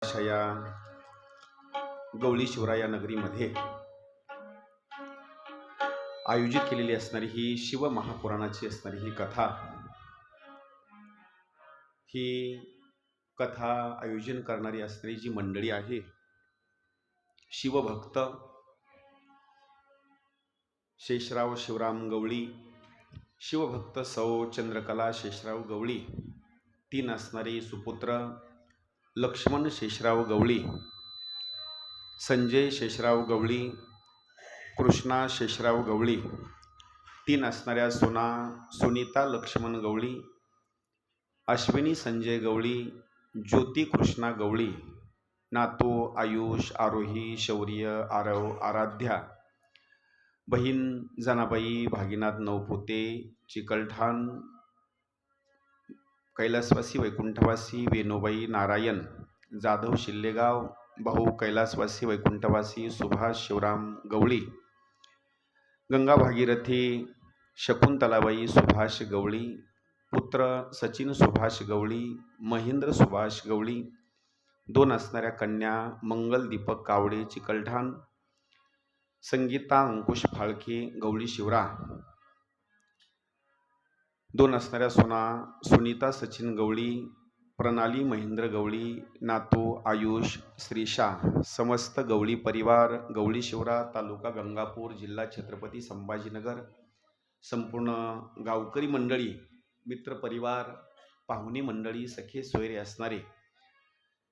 अशा या गवळी शिवराया नगरीमध्ये आयोजित केलेली असणारी ही शिवमहापुराणाची असणारी ही कथा, ही कथा आयोजन करणारी असणारी जी मंडळी आहे, शिवभक्त शेषराव शिवराम गवळी, शिवभक्त सौ चंद्रकला शेषराव गवळी, तीन असणारे सुपुत्र लक्ष्मण शेषराव गवळी, संजय शेषराव गवळी, कृष्णा शेषराव गवळी, तीन असणाऱ्या सुना सुनीता लक्ष्मण गवळी, अश्विनी संजय गवळी, ज्योती कृष्णा गवळी, नातू आयुष, आरोही, शौर्य, आरव, आराध्या, बहीण जनाबाई, भागीनाथ नवपुते, चिकलठाण, कैलासवासी वैकुंठवासी वेणुबाई नारायण जाधव शिल्लेगाव, भाऊ कैलासवासी वैकुंठवासी सुभाष शिवराम गवळी, गंगा भागीरथी शकुंतलाबाई सुभाष गवळी, पुत्र सचिन सुभाष गवळी, महेंद्र सुभाष गवळी, दोन असणाऱ्या कन्या मंगल दीपक कावडे चिकलठाण, संगीता अंकुश फाळके गवळी शिवरा, दोन असणाऱ्या सोना सुनीता सचिन गवळी, प्रणाली महेंद्र गवळी, नातू आयुष, श्रीशा, समस्त गवळी परिवार गवळी शिवरा, तालुका गंगापूर, जिल्हा छत्रपती संभाजीनगर, संपूर्ण गावकरी मंडळी, मित्रपरिवार, पाहुणी मंडळी, सखे सोयरे असणारे,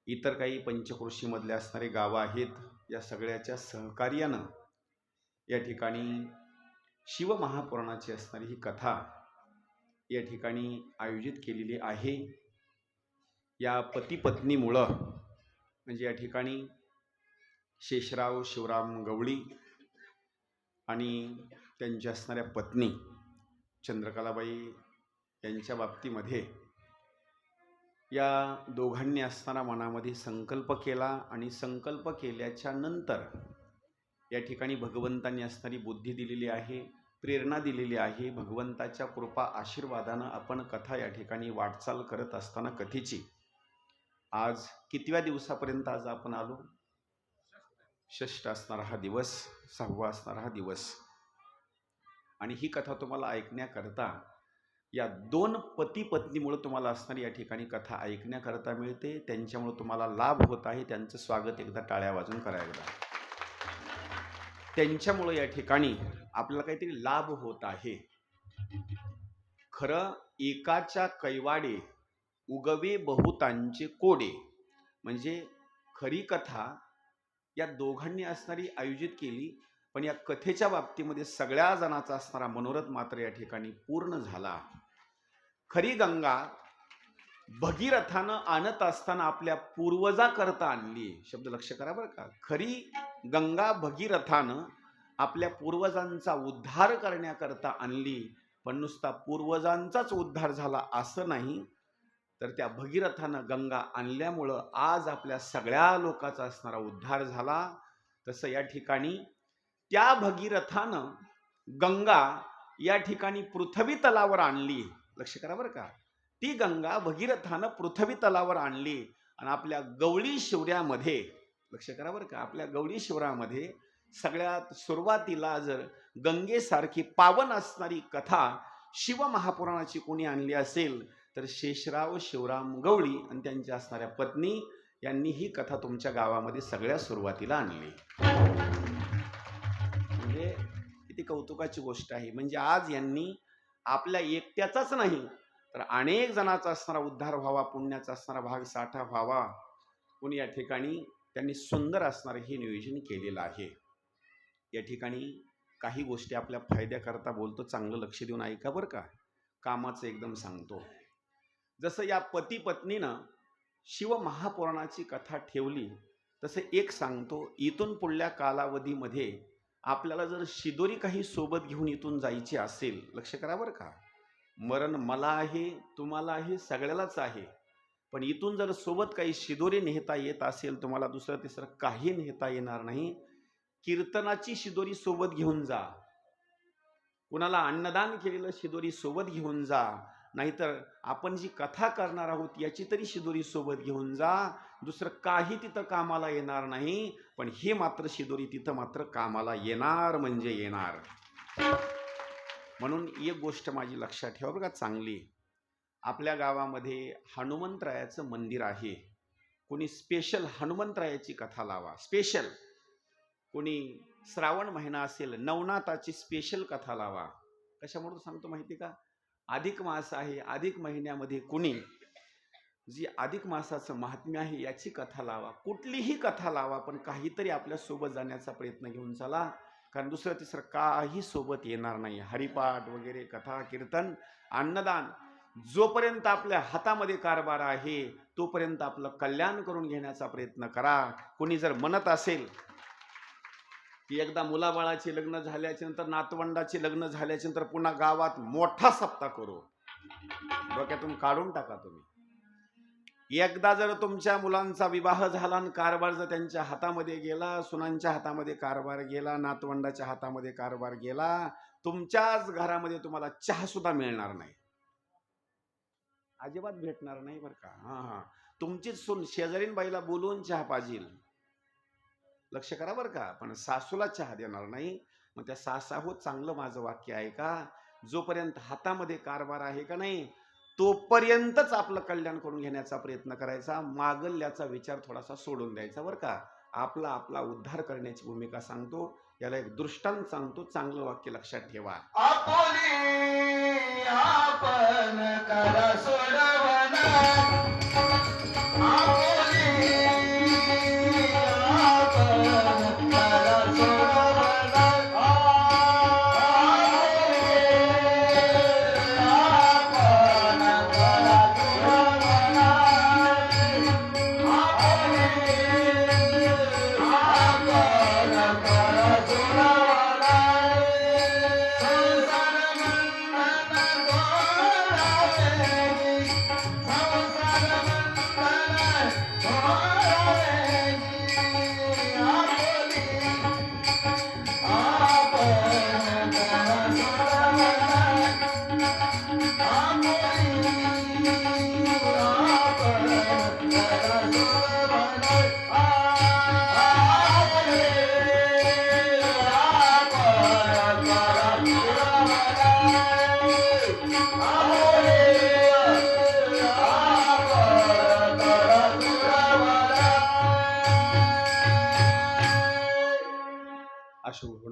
इतर काही पंचक्रोशीमधले असणारे गावं आहेत, या सगळ्याच्या सहकार्यानं या ठिकाणी शिवमहापुराणाची असणारी ही कथा या ठिकाणी आयोजित केलेली आहे. या पती पत्नीमुळं म्हणजे या ठिकाणी शेषराव शिवराम गवळी आणि त्यांच्या असणाऱ्या पत्नी चंद्रकलाबाई यांच्या बाबतीमध्ये या दोघांनी असणारा मनामध्ये संकल्प केला आणि संकल्प केल्याच्या नंतर या ठिकाणी भगवंतांनी असणारी बुद्धी दिलेली आहे, प्रेरणा दिलेली आहे. भगवंताच्या कृपा आशीर्वादानं आपण कथा या ठिकाणी वाटचाल करत असताना कथेची आज कितव्या दिवसापर्यंत आज आपण आलो? षष्ठ असणारा हा दिवस, सहावा असणारा हा दिवस. आणि ही कथा तुम्हाला ऐकण्याकरता या दोन पती पत्नीमुळे तुम्हाला असणारी या ठिकाणी कथा ऐकण्याकरता मिळते. त्यांच्यामुळे तुम्हाला लाभ होत आहे. त्यांचं स्वागत एकदा टाळ्या वाजून करायला. त्यांच्यामुळे या ठिकाणी आपल्याला काहीतरी लाभ होत आहे. खरं एकाच्या कैवाडे उगवे बहुतांचे कोडे, म्हणजे खरी कथा या दोघांनी असणारी आयोजित केली, पण या कथेच्या बाबतीमध्ये सगळ्या जणांचा असणारा मनोरथ मात्र या ठिकाणी पूर्ण झाला. खरी गंगा भगीरथानं आणत असताना आपल्या पूर्वजाकरता आणली. शब्द लक्ष करा बरं का. खरी गंगा भगीरथानं आपल्या पूर्वजांचा उद्धार करण्याकरता आणली, पण नुसता पूर्वजांचाच उद्धार झाला असं नाही, तर त्या भगीरथानं गंगा आणल्यामुळं आज आपल्या सगळ्या लोकांचा असणारा उद्धार झाला. तसं या ठिकाणी त्या भगीरथानं गंगा या ठिकाणी पृथ्वी तलावर आणली. लक्ष करा बरं का. ती गंगा भगीरथानं पृथ्वी तलावर आणली आणि आपल्या गवळी शिवऱ्यामध्ये, लक्ष करा बरं का, आपल्या गवळी शिवरामध्ये सगळ्यात सुरुवातीला जर गंगेसारखी पावन असणारी कथा शिवमहापुराणाची कोणी आणली असेल तर शेषराव शिवराम गवळी आणि त्यांच्या असणाऱ्या पत्नी यांनी ही कथा तुमच्या गावामध्ये सगळ्या सुरुवातीला आणली. म्हणजे किती कौतुकाची गोष्ट आहे. म्हणजे आज यांनी आपल्या एकट्याचाच नाही तर अनेक जणांचा असणारा उद्धार व्हावा, पुण्याचा असणारा भाग साठा व्हावा, कोणी या ठिकाणी त्यांनी सुंदर असणारं हे नियोजन केलेलं आहे. या ठिकाणी काही गोष्टी आपल्या फायद्याकरता बोलतो, चांगलं लक्ष देऊन ऐका बरं का. कामाचं एकदम सांगतो. जसं या पती पत्नीनं शिवमहापुराणाची कथा ठेवली, तसं एक सांगतो, इथून पुढल्या कालावधीमध्ये आपल्याला जर शिदोरी काही सोबत घेऊन इथून जायची असेल, लक्ष करा बरं का, मरण मला आहे, तुम्हाला आहे, सगळ्यालाच आहे, पण इथून जर सोबत काही शिदोरी नेता येत असेल, तुम्हाला दुसरं तिसरं काही नेता येणार नाही. कीर्तनाची शिदोरी सोबत घेऊन जा, कुणाला अन्नदान केलेलं शिदोरी सोबत घेऊन जा, नाहीतर आपण जी कथा करणार आहोत याची तरी शिदोरी सोबत घेऊन जा. दुसरं काही तिथं कामाला येणार नाही, पण हे मात्र शिदोरी तिथं मात्र कामाला येणार म्हणजे येणार. म्हणून एक गोष्ट माझी लक्षात ठेवा बघा चांगली. आपल्या गावामध्ये हनुमंतरायाचं मंदिर आहे. कोणी स्पेशल हनुमंतरायाची कथा लावा, स्पेशल. कोणी श्रावण महिना असेल, नवनाथाची स्पेशल कथा लावा. कशामुळे सांगतो माहिती का? अधिक मास आहे, अधिक महिन्यामध्ये कुणी जी अधिक मासाचं महात्म्य आहे याची कथा लावा, कुठलीही कथा लावा, पण काहीतरी आपल्या सोबत जाण्याचा प्रयत्न घेऊन चला. कारण दुसरं तिसरं काही सोबत येणार नाही. हरिपाठ वगैरे, कथा, कीर्तन, अन्नदान, जोपर्यंत आपल्या हातामध्ये कारभार आहे तोपर्यंत आपलं कल्याण करून घेण्याचा प्रयत्न करा. कोणी जर म्हणत असेल की एकदा मुलाबाळाचे लग्न झाल्याच्या नंतर, नातवंडाचे लग्न झाल्याच्या नंतर पुन्हा गावात मोठा सप्ताह करू, डोक्यातून काढून टाका तुम्ही. एकदा जर तुमच्या मुलांचा विवाह झाला आणि कारभार जर त्यांच्या हातामध्ये गेला, सुनांच्या हातामध्ये कारभार गेला, नातवंडाच्या हातामध्ये कारभार गेला, तुमच्याच घरामध्ये तुम्हाला चहा सुद्धा मिळणार नाही, अजिबात भेटणार नाही बरं का. तुमचीच सून शेजारीन बाईला बोलवून चहा पाजील, लक्ष करा बरं का, पण सासूला चहा देणार नाही. मग त्या सासाहो, चांगलं माझं वाक्य आहे का, जोपर्यंत हातामध्ये कारभार आहे का नाही तोपर्यंतच आपलं कल्याण करून घेण्याचा प्रयत्न करायचा. मागल्याचा विचार थोडासा सोडून द्यायचा बरं का. आपला आपला उद्धार करण्याची भूमिका सांगतो. याला एक दृष्टांत सांगतो, चांगलं वाक्य लक्षात ठेवा. आपण करा सोडवना,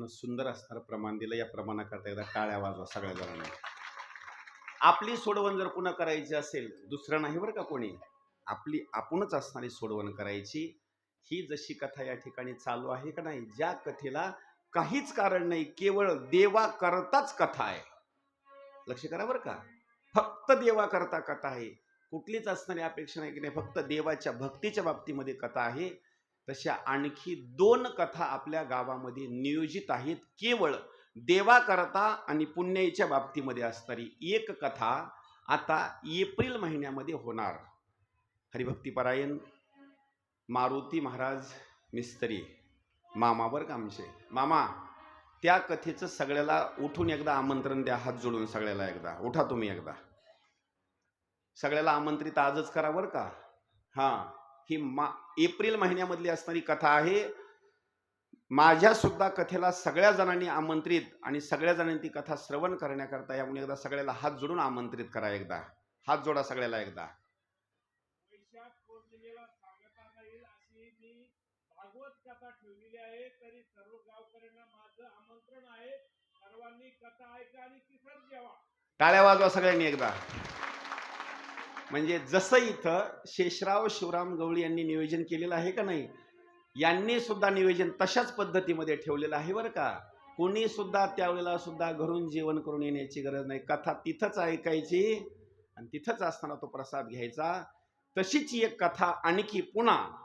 सुंदर असणार प्रमाण दिलं. या प्रमाणाकरता एकदा टाळ्या वाजवा सगळ्या जणांना. आपली सोडवण जर पुन्हा करायची असेल, दुसरं नाही बरं का कोणी, आपली आपणच असणारी सोडवण करायची. ही जशी कथा या ठिकाणी चालू आहे का नाही, ज्या कथेला काहीच कारण नाही, केवळ देवा करताच कथा आहे, लक्ष करा बरं का. फक्त देवा करता कथा आहे, कुठलीच असणारी अपेक्षा नाही की नाही, फक्त देवाच्या भक्तीच्या बाबतीमध्ये कथा आहे. तशा आणखी 2 कथा आपल्या गावामध्ये नियोजित आहेत, केवळ देवा करता आणि पुण्याईच्या बाबतीमध्ये असणारी. एक कथा आता एप्रिल महिन्यामध्ये होणार. हरिभक्तीपरायण मारुती महाराज मिस्त्री मामा बरं का आमचे मामा, त्या कथेचं सगळ्याला उठून एकदा आमंत्रण द्या, हात जोडून सगळ्याला एकदा उठा तुम्ही, एकदा सगळ्याला आमंत्रित आजच करा बरं का. ही एप्रिल महिन्यामधली असणारी कथा आहे. माझ्या सुद्धा कथेला सगळ्या जणांनी आमंत्रित आणि सगळ्या जणांनी ती कथा श्रवण करण्याकरता यामुळे एकदा सगळ्याला हात जोडून आमंत्रित करा. एकदा हात जोडा सगळ्याला एकदा. भागवत कथा ठेवलेली आहे, तरी सर्व गावकऱ्यांना माझं आमंत्रण आहे, सर्वांनी कथा ऐका आणि तिथंच जेवा. टाळ्या वाजवा सगळ्यांनी एकदा. म्हणजे जसं इथं शेषराव शिवराम गवळी यांनी नियोजन केलेलं आहे का नाही, यांनी सुद्धा नियोजन तशाच पद्धतीमध्ये ठेवलेलं आहे बरं का. कोणी सुद्धा त्यावेळेला सुद्धा घरून जेवण करून येण्याची गरज नाही, कथा तिथंच ऐकायची आणि तिथंच असताना तो प्रसाद घ्यायचा. तशीच एक कथा आणखी पुन्हा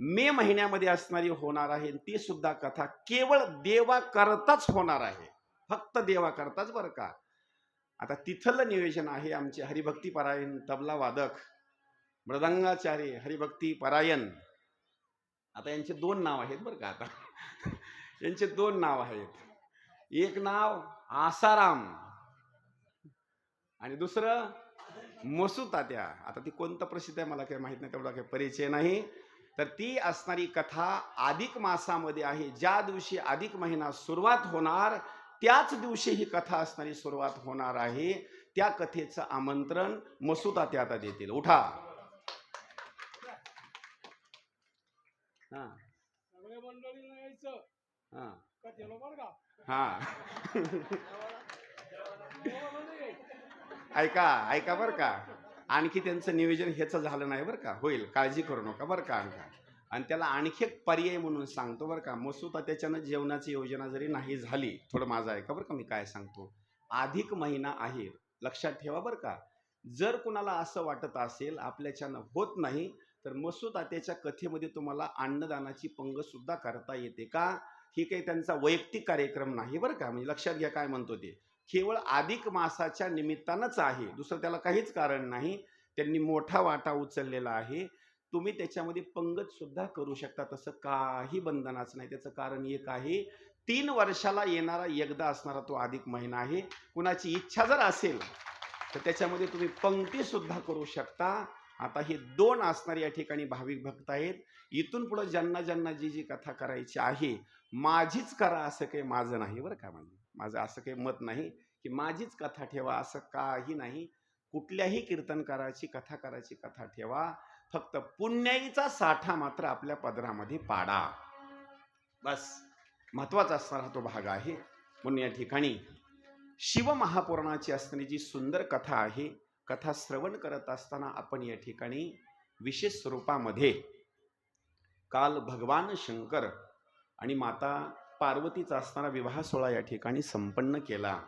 मे महिन्यामध्ये असणारी होणार आहे, ती सुद्धा कथा केवळ देवा करताच होणार आहे, फक्त देवा करताच बरं का. आता तिथलं नियोजन आहे आमचे हरिभक्ती परायण तबला वादक मृदंगाचार्य हरिभक्ती परायण. आता यांचे 2 नाव आहेत बरं का. आता यांचे 2 नाव आहेत. एक नाव आसाराम आणि दुसरं मसू तात्या. आता ती कोणतं प्रसिद्ध आहे मला काही माहित नाही, तेवढा काही परिचय नाही. तर ती असणारी कथा अधिक मासामध्ये आहे. ज्या दिवशी अधिक महिना सुरुवात होणार त्याच दिवशी ही कथा असणारी सुरुवात होणार आहे. त्या कथेचं आमंत्रण मसू तात्या आता देतील. उठा. हा हा हा ऐका बर का. आणखी त्यांचं नियोजन ह्याचं झालं नाही बरं का. होईल, काळजी करू नका बरं का. आणि त्याला आणखी एक पर्याय म्हणून सांगतो बरं का. मसूता त्याच्यानं जेवणाची योजना जरी नाही झाली, थोडं माझं ऐका बरं का, मी काय सांगतो. अधिक महिना आहे, लक्षात ठेवा बरं का. जर कुणाला असं वाटत असेल आपल्याच्यानं होत नाही, तर मसूद आत्याच्या कथेमध्ये तुम्हाला अन्नदानाची पंगत सुद्धा करता येते का. ही काही त्यांचा वैयक्तिक कार्यक्रम नाही बरं का. म्हणजे लक्षात घ्या काय म्हणतो ते. केवळ अधिक मासाच्या निमित्तानंच आहे, दुसरं त्याला काहीच कारण नाही. त्यांनी मोठा वाटा उचललेला आहे. तुम्ही त्याच्यामध्ये पंगत सुद्धा करू शकता, तसं काही बंधनाच नाही. त्याचं कारण एक आहे, 3 वर्षाला येणारा एकदा असणारा तो अधिक महिना आहे. कुणाची इच्छा जर असेल तर त्याच्यामध्ये तुम्ही पंक्ती सुद्धा करू शकता. आता हे 2 असणारे या ठिकाणी भाविक भक्त आहेत. इथून पुढे ज्यांना ज्यांना जी कथा करायची आहे, माझीच करा असं काही माझं नाही बरं का. माझं असं काही मत नाही की माझीच कथा ठेवा, असं काही नाही. कुठल्याही कीर्तनकाराची कथा करायची कथा ठेवा, फक्त पुण्याईचा साठा मात्र आपल्या पदरामध्ये पाडा, बस महत्वाचा असणारा तो भाग आहे. म्हणून या ठिकाणी शिवमहापुराणाची असणारी जी सुंदर कथा आहे, कथा श्रवण करत असताना आपण या ठिकाणी विशेष स्वरूपामध्ये काल भगवान शंकर आणि माता पार्वतीचा असणारा विवाह सोहळा या ठिकाणी संपन्न केला.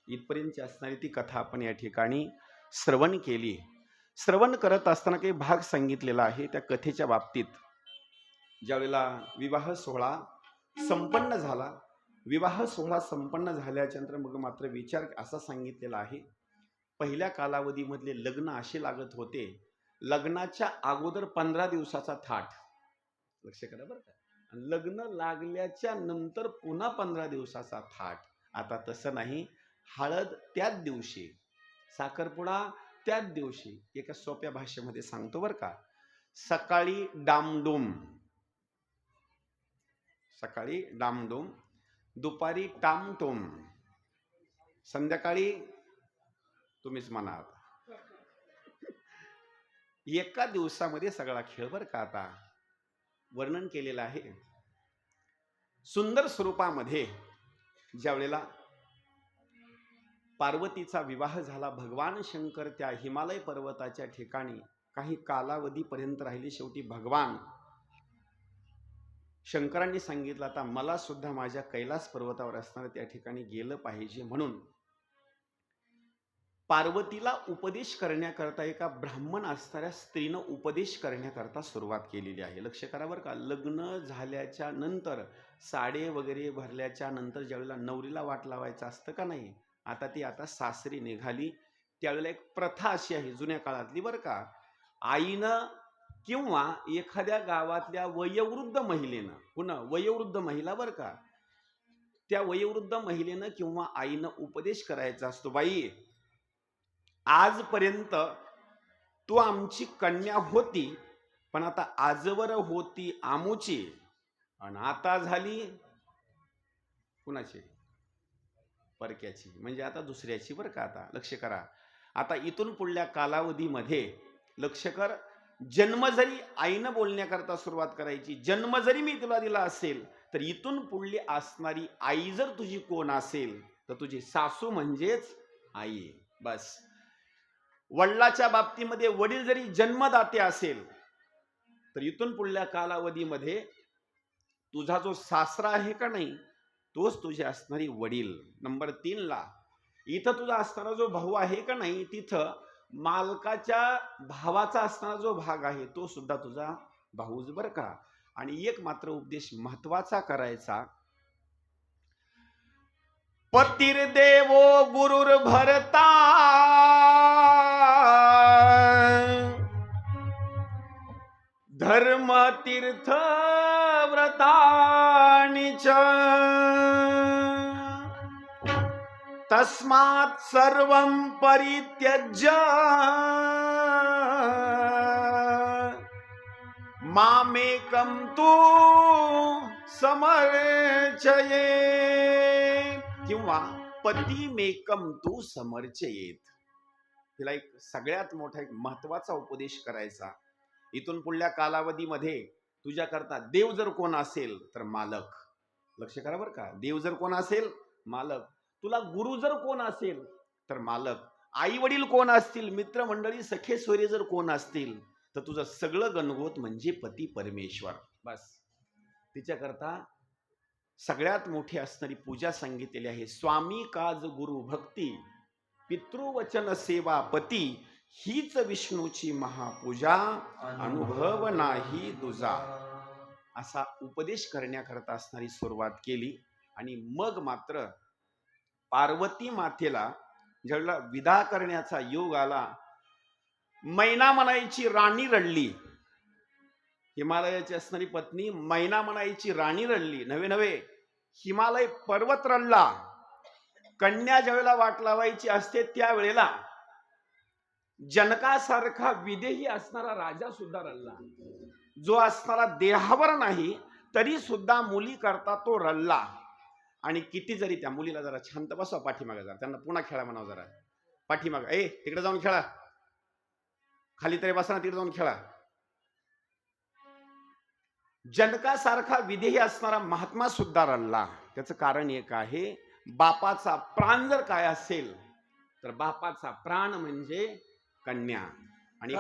इथपर्यंतची असणारी ती कथा आपण या ठिकाणी श्रवण केली. श्रवण करत असताना काही भाग सांगितलेला आहे त्या कथेच्या बाबतीत. ज्यावेळेला विवाह सोहळा संपन्न झाला, विवाह सोहळा संपन्न झाल्याच्या नंतर मग मात्र विचार असा सांगितलेला आहे, पहिल्या कालावधीमधले लग्न असे लागत होते, लग्नाच्या अगोदर 15 दिवसाचा थाट, लक्ष करा बरं का, लग्न लागल्याच्या नंतर पुन्हा 15 दिवसाचा थाट. आता तसं नाही. हळद त्याच दिवशी, साखरपुडा त्याच दिवशी. एका सोप्या भाषेमध्ये सांगतो बरं का. सकाळी डामडुम, सकाळी डामडुम, दुपारी टामटुम, संध्याकाळी तुम्हीच म्हणा. एका दिवसामध्ये सगळा खेळ बरं का. आता वर्णन केलेलं आहे सुंदर स्वरूपामध्ये. ज्यावेळेला पार्वतीचा विवाह झाला, भगवान शंकर त्या हिमालय पर्वताच्या ठिकाणी काही कालावधीपर्यंत राहिले. शेवटी भगवान शंकरांनी सांगितलं, आता मला सुद्धा माझ्या कैलास पर्वतावर असणाऱ्या त्या ठिकाणी गेलं पाहिजे. म्हणून पार्वतीला उपदेश करण्याकरता एका ब्राह्मण असणाऱ्या स्त्रीनं उपदेश करण्याकरता सुरुवात केलेली आहे. लक्ष करा बरं का. लग्न झाल्याच्या नंतर, साडे वगैरे भरल्याच्या नंतर ज्यावेळेला नवरीला वाट लावायचं असतं का नाही, आता ती आता सासरी निघाली. त्यावेळेला एक प्रथा अशी आहे जुन्या काळातली बरं का. आईनं किंवा एखाद्या गावातल्या वयोवृद्ध महिलेनं, पुन्हा वयोवृद्ध महिला बरं का, त्या वयोवृद्ध महिलेनं किंवा आईनं उपदेश करायचा असतो, बाई आजपर्यंत तू आमची कन्या होती, पण आता आजवर होती आमुची, आणि आता झाली कुणाची, परक्याची, म्हणजे आता दुसऱ्याची बरं का. आता लक्ष करा. आता इथून पुढल्या कालावधीमध्ये लक्ष कर, जन्म जरी आईनं बोलण्याकरता सुरुवात करायची, जन्म जरी मी तुला दिला असेल, तर इथून पुढली असणारी आई जर तुझी कोण असेल तर तुझी सासू म्हणजेच आई, बस. वडिलाच्या बाबतीमध्ये वडील जरी जन्मदाते असेल, तर इथून पुढल्या कालावधीमध्ये तुझा जो सासरा आहे का नाही, तोच तुझे असणारी वडील. नंबर 3 ला इथं तुझा असणारा जो भाऊ आहे का नाही, तिथं मालकाच्या भावाचा असणारा जो भाग आहे तो सुद्धा तुझा भाऊच बरं का. आणि एक मात्र उपदेश महत्वाचा करायचा, पतिर्देवो गुरुर्भरता धर्म तीर्थ व्रतानिच. तस्मात् सर्वं परित्यज्य मामेकं तू समर्चये किंवा पतिमेकं तू समर्चयेत. तिला एक सगळ्यात मोठा एक महत्वाचा उपदेश करायचा. इथून पुढल्या कालावधीमध्ये तुझ्याकरता देव जर कोण असेल तर मालक. लक्ष करा बरं का. देव जर कोण असेल मालक. तुला गुरु जर कोण असेल तर मालक. आई वडील कोण असतील, मित्रमंडळी सखे सोयरे जर कोण असतील तर तुझं सगळं गणगोत म्हणजे पती परमेश्वर. बस तिच्याकरता सगळ्यात मोठी असणारी पूजा सांगितलेली आहे. स्वामी काज गुरु भक्ती पितृवचन सेवा पती हीच विष्णूची महापूजा अनुभव नाही तुझा. असा उपदेश करण्याकरता असणारी सुरुवात केली. आणि मग मात्र पार्वती मातेला ज्यावेळेला विदा करण्याचा योग आला, मैना म्हणायची राणी रडली. हिमालयाची असणारी पत्नी मैना म्हणायची राणी रडली. नवे नवे हिमालय पर्वत रडला. कन्या ज्यावेळेला वाट लावायची असते त्यावेळेला जनकासारखा विदेही असणारा राजा सुद्धा रडला. जो असणारा देहावर नाही तरी सुद्धा मुली करता तो रडला. आणि किती जरी त्या मुलीला जरा शांत बसवा पाठीमागा, जरा त्यांना पुन्हा खेळा म्हणावं, जरा पाठीमागा, ए तिकडे जाऊन खेळा, खाली तरी बसा ना, तिकडे जाऊन खेळा. जनकासारखा विदेही असणारा महात्मा सुद्धा रडला. त्याचं कारण एक आहे, बापाचा प्राण जर काय असेल तर बापाचा प्राण म्हणजे कन्या. आणि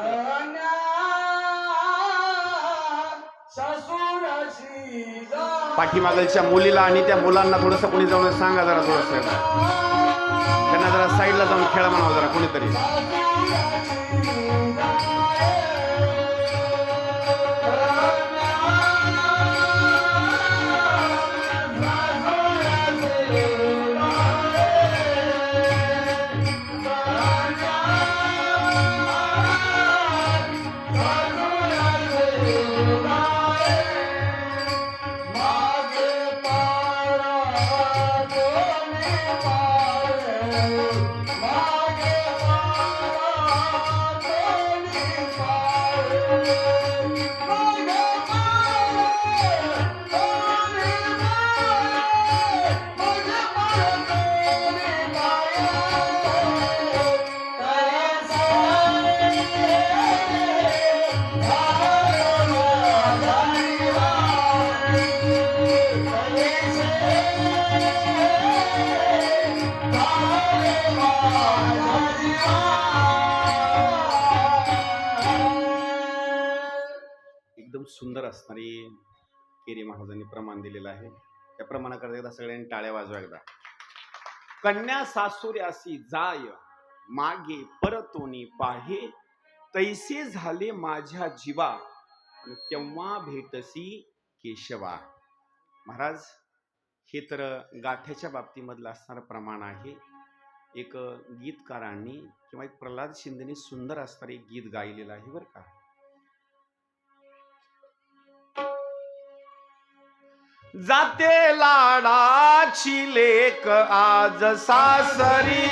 पाठीमागलच्या मुलीला आणि त्या मुलांना थोडस कोणी जाऊन सांगा, जरा थोडस त्यांना जरा साईडला जाऊन खेळा म्हणावं जरा कोणीतरी. सुंदर असणारी केरी महाराजांनी प्रमाण दिलेलं आहे. त्या प्रमाणाकरता एकदा सगळ्यांनी टाळ्या वाजवा एकदा. कन्या सासुऱ्यासी जाय मागे परतोनी पाहे, तैसे झाले माझ्या जीवा केव्हा भेटसी केशवा. महाराज हे तर गाठ्याच्या बाबतीमधलं असणारं प्रमाण आहे. एक गीतकारांनी किंवा एक प्रल्हाद शिंदेने सुंदर असणारे एक गीत गायलेलं आहे बरं का. जाते लाडाची लेक आज सासरी,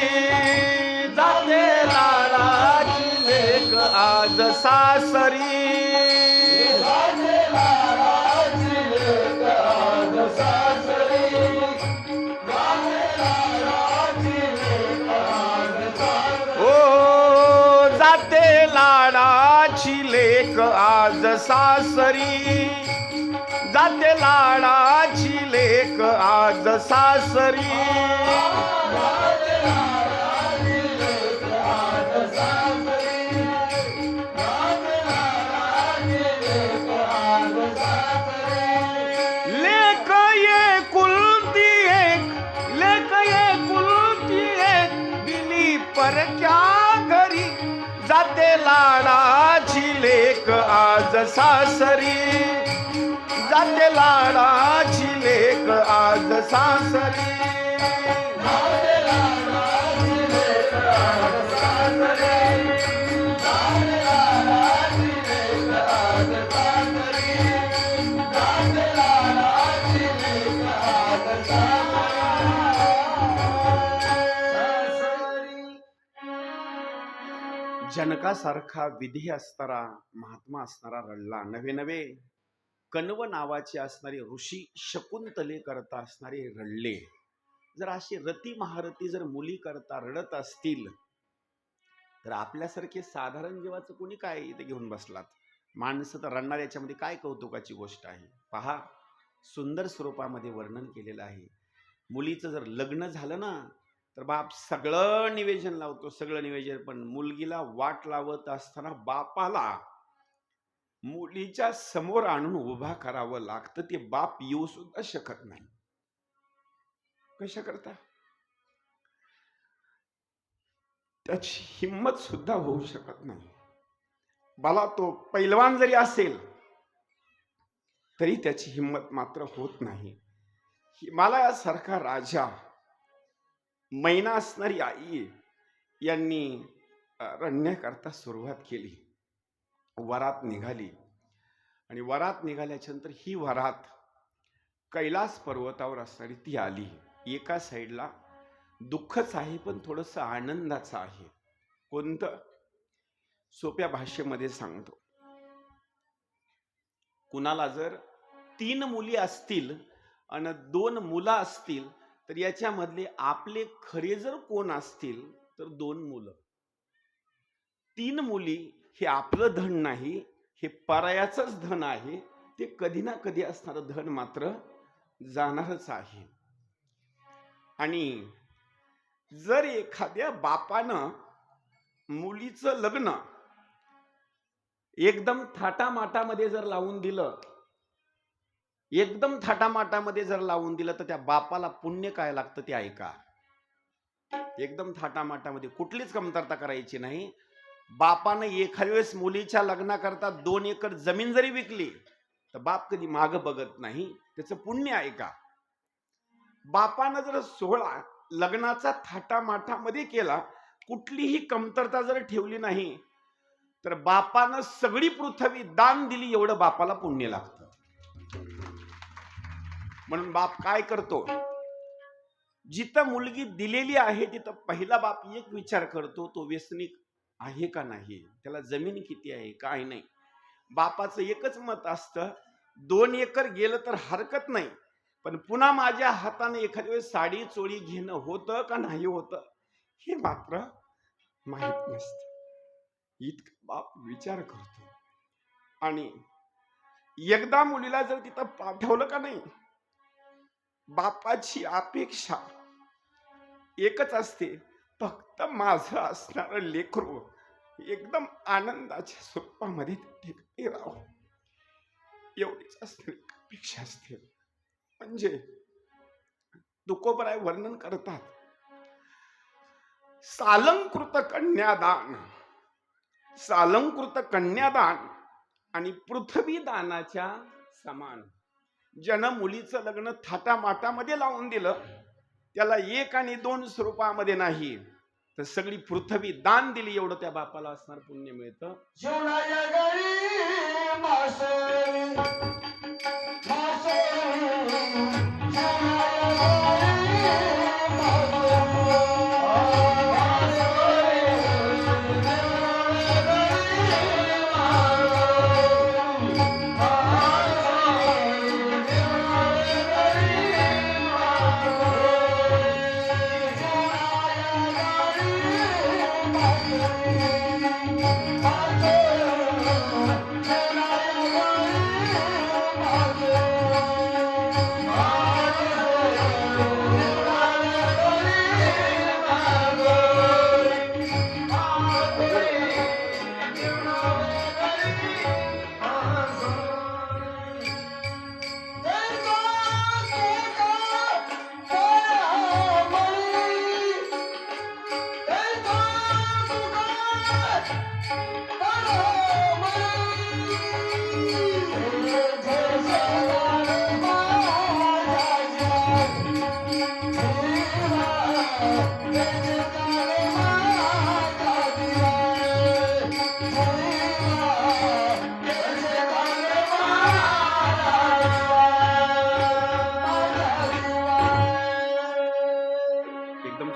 जाते लाडाची लेक आज सासरी, जाते लाडाची लेक आज सासरी, जाते लाडाची लेक आज सासरी. ओ जाते लाडाची लेक आज सासरी, जाते लाडाची लेक आज सासरी, लेक ये कुलती एक, लेक ये कुलती एक, दिली पर क्या घरी, जाते लाडाची लेक आज सासरी, जाते लाडाची लेक आज सासरी, जाते लाडाची लेक आज सासरी, जाते लाडाची लेक आज सासरी, जाते लाडाची लेक आज सासरी. जनकासारखा विधी असणारा महात्मा असणारा रडला. नवे नवे कण्व नावाचे असणारे ऋषी शकुंतले करता असणारे रडले. जर अशी रती महारथी जर मुली करता रडत असतील तर आपल्यासारखे साधारण जीवाचं कोणी काय इथे घेऊन बसलात. माणसं तर रडणार, याच्यामध्ये काय कौतुकाची गोष्ट आहे. पहा, सुंदर स्वरूपामध्ये वर्णन केलेलं आहे. मुलीचं जर लग्न झालं ना तर बाप सगळं निवेदन लावतो, सगळं निवेदन. पण मुलगीला वाट लावत असताना बापाला मुलीच्या समोर आणून उभा करावं लागतं. ते बाप येऊ सुद्धा शकत नाही. कशा करता? त्याची हिंमत सुद्धा होऊ शकत नाही. भला तो पैलवान जरी असेल तरी त्याची हिंमत मात्र होत नाही. हिमालयासारखा राजा, मैना असणारी आई यांनी रडण्याकरता सुरुवात केली. वरात निघाली आणि वरात निघाल्याच्या नंतर ही वरात कैलास पर्वतावर असणारी ती आली. एका साईडला दुःखच आहे पण थोडंसं आनंदाचं आहे. कोणतं? सोप्या भाषेमध्ये सांगतो. कुणाला जर 3 मुली असतील आणि 2 मुलं असतील तर याच्यामधले आपले खरे जर कोण असतील तर 2 मुलं. 3 मुली हे आपलं धन नाही, हे परायाचंच धन आहे. ते कधी ना कधी असणारं धन मात्र जाणारच आहे. आणि जर एखाद्या बापानं मुलीचं लग्न एकदम थाटामाटामध्ये जर लावून दिलं, एकदम थाटामाटामध्ये जर लावून दिलं तर त्या बापाला पुण्य काय लागतं ते ऐका. एकदम थाटामाटामध्ये कुठलीच कमतरता करायची नाही. बापानं एखाद्या वेळेस मुलीच्या लग्नाकरता 2 एकर जमीन जरी विकली तर बाप कधी माग बघत नाही. त्याचं पुण्य ऐका. बापानं जर 16 लग्नाचा थाटामाटामध्ये केला, कुठलीही कमतरता जर ठेवली नाही तर बापानं सगळी पृथ्वी दान दिली एवढं बापाला पुण्य लागतं. म्हणून बाप काय करतो? जिथं मुलगी दिलेली आहे तिथं पहिला बाप एक विचार करतो, तो व्यसनिक आहे का नाही, त्याला जमीन किती आहे, काय नाही. बापाचं एकच मत असतं, 2 एकर गेलं तर हरकत नाही, पण पुन्हा माझ्या हाताने एखाद्या वेळेस साडी चोळी घेणं होतं का नाही होतं हे मात्र माहित नसतं. इतका बाप विचार करतो. आणि एकदा मुलीला जर तिथं पाठवलं का नाही, बापाची अपेक्षा एकच असते, फक्त माझं असणारं लेकरू एकदम आनंदाच्या स्वरूपामध्ये ठिकाणी राहावं, एवढीच असणारी अपेक्षा असते. म्हणजे तुकोबराय वर्णन करतात, सालंकृत कन्यादान, सालंकृत कन्यादान आणि पृथ्वी दानाच्या समान. ज्यानं मुलीचं लग्न थाटामाटामध्ये लावून दिलं त्याला 1 आणि 2 स्वरूपामध्ये नाही तर सगळी पृथ्वी दान दिली एवढं त्या बापाला असणार पुण्य मिळतं.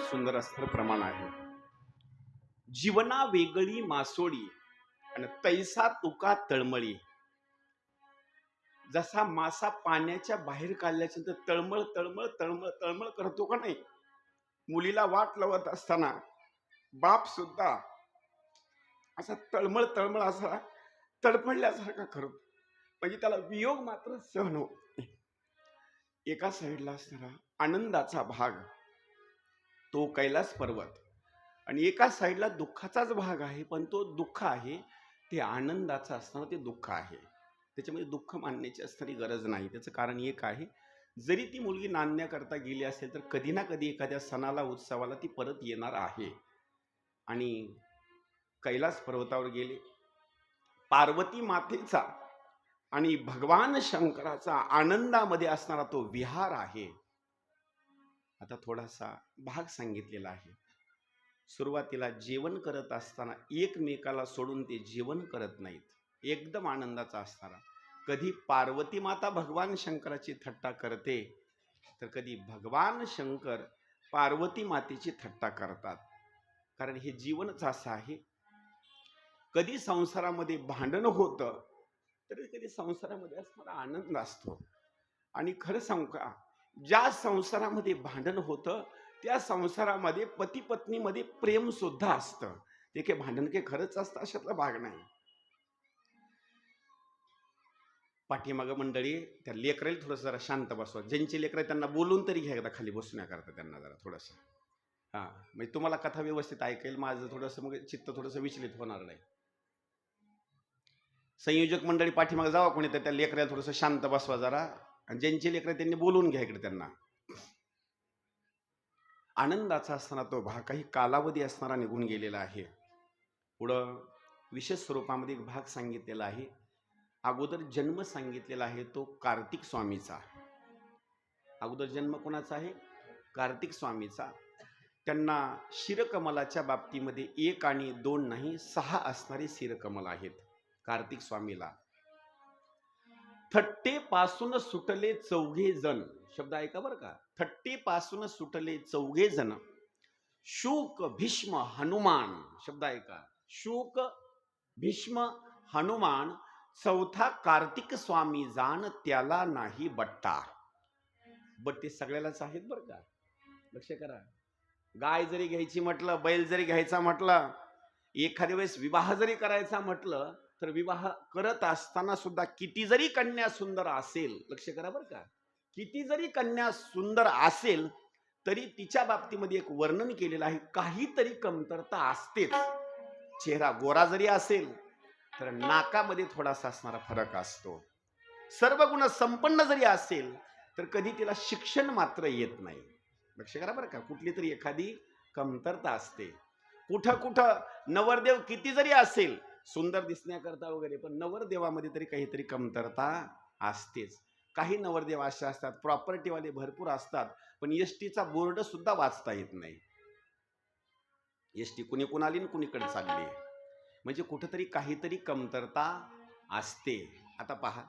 सुंदर असं प्रमाण आहे. जीवना वेगळी मासोळी आणि तैसा तुका तळमळी. जसा मासा पाण्याच्या बाहेर काढल्यानंतर तळमळ तळमळ तळमळ तळमळ करतो का नाही, मुलीला वाट लावत असताना बाप सुद्धा असा तळमळ तळमळ असा तडफडल्यासारखा करतो, म्हणजे त्याला वियोग मात्र सहन होत नाही. एका साईडला असणारा आनंदाचा भाग तो कैलास पर्वत, आणि एका साईडला दुःखाचाच भाग आहे, पण तो दुःख आहे ते आनंदाचं असताना ते दुःख आहे. त्याच्यामध्ये दुःख मानण्याची असणारी गरज नाही. त्याचं कारण एक आहे, जरी ती मुलगी नांदण्याकरता गेली असेल तर कधी ना कधी एखाद्या सणाला उत्सवाला ती परत येणार आहे. आणि कैलास पर्वतावर गेले. पार्वती मातेचा आणि भगवान शंकराचा आनंदामध्ये असणारा तो विहार आहे. आता थोडासा भाग सांगितलेला आहे. सुरुवातीला जेवण करत असताना एकमेकाला सोडून ते जेवण करत नाहीत, एकदम आनंदाचा असणारा. कधी पार्वती माता भगवान शंकराची थट्टा करते, तर कधी भगवान शंकर पार्वती मातेची थट्टा करतात. कारण हे जीवनच असं आहे. कधी संसारामध्ये भांडण होतं, तर कधी संसारामध्ये असणारा आनंद असतो. आणि खरं सांगू का, ज्या संसारामध्ये भांडण होतं त्या संसारामध्ये पती पत्नीमध्ये प्रेम सुद्धा असतं. ते काही भांडण काही खरंच असतं अशातला भाग नाही. पाठीमागं मंडळी त्या लेकराला थोडंसं जरा शांत बसवा. ज्यांची लेकरं त्यांना बोलून तरी घ्या एकदा खाली बसण्याकरता, त्यांना जरा थोडंसं. हां, म्हणजे तुम्हाला कथा व्यवस्थित ऐकेल, माझं थोडंसं मग चित्त थोडंसं विचलित होणार नाही. संयोजक मंडळी पाठीमागे जावा कोणी, तर त्या लेकराला थोडंसं शांत बसवा जरा, आणि ज्यांची लेकरं त्यांनी बोलून घ्या इकडे त्यांना. आनंदाचा असताना तो भाग काही कालावधी असणारा निघून गेलेला आहे. पुढं विशेष स्वरूपामध्ये एक भाग सांगितलेला आहे. अगोदर जन्म सांगितलेला आहे तो कार्तिक स्वामीचा. अगोदर जन्म कोणाचा आहे? कार्तिक स्वामीचा. त्यांना शिरकमलाच्या बाबतीमध्ये 1 आणि 2 नाही 6 असणारे शिरकमल आहेत कार्तिक स्वामीला. थट्टेपासून सुटले 4 जण, शब्द ऐका बरं का. थट्टेपासून सुटले 4 जण, शुक भीष्म हनुमान. शब्द ऐका, शुक भीष्म हनुमान. 4था कार्तिक स्वामी जाण त्याला नाही बट्टा. बट ते सगळ्यालाच आहेत बरं का, लक्ष करा. गाय जरी घ्यायची म्हटलं, बैल जरी घ्यायचा म्हटलं, एखाद्या वेळेस विवाह जरी करायचा म्हटलं, तर विवाह करत असताना सुद्धा किती जरी कन्या सुंदर असेल, लक्ष करा बरं का, किती जरी कन्या सुंदर असेल तरी तिच्या बाबतीमध्ये एक वर्णन केलेलं आहे, काहीतरी कमतरता असतेच. चेहरा गोरा जरी असेल तर नाकामध्ये थोडासा असणारा फरक असतो. सर्व गुण संपन्न जरी असेल तर कधी तिला शिक्षण मात्र येत नाही. लक्ष करा बरं का, कुठली तरी एखादी कमतरता असते. कुठं कुठं नवरदेव किती जरी असेल सुंदर दिसण्याकरता वगैरे, पण नवरदेवामध्ये तरी काहीतरी कमतरता असतेच. काही नवरदेव असे असतात, प्रॉपर्टीवाले भरपूर असतात, पण एसटीचा बोर्ड सुद्धा वाचता येत नाही. एसटी कुणी कुणाली कुणीकडे चालली, म्हणजे कुठंतरी काहीतरी कमतरता असते. आता पहा,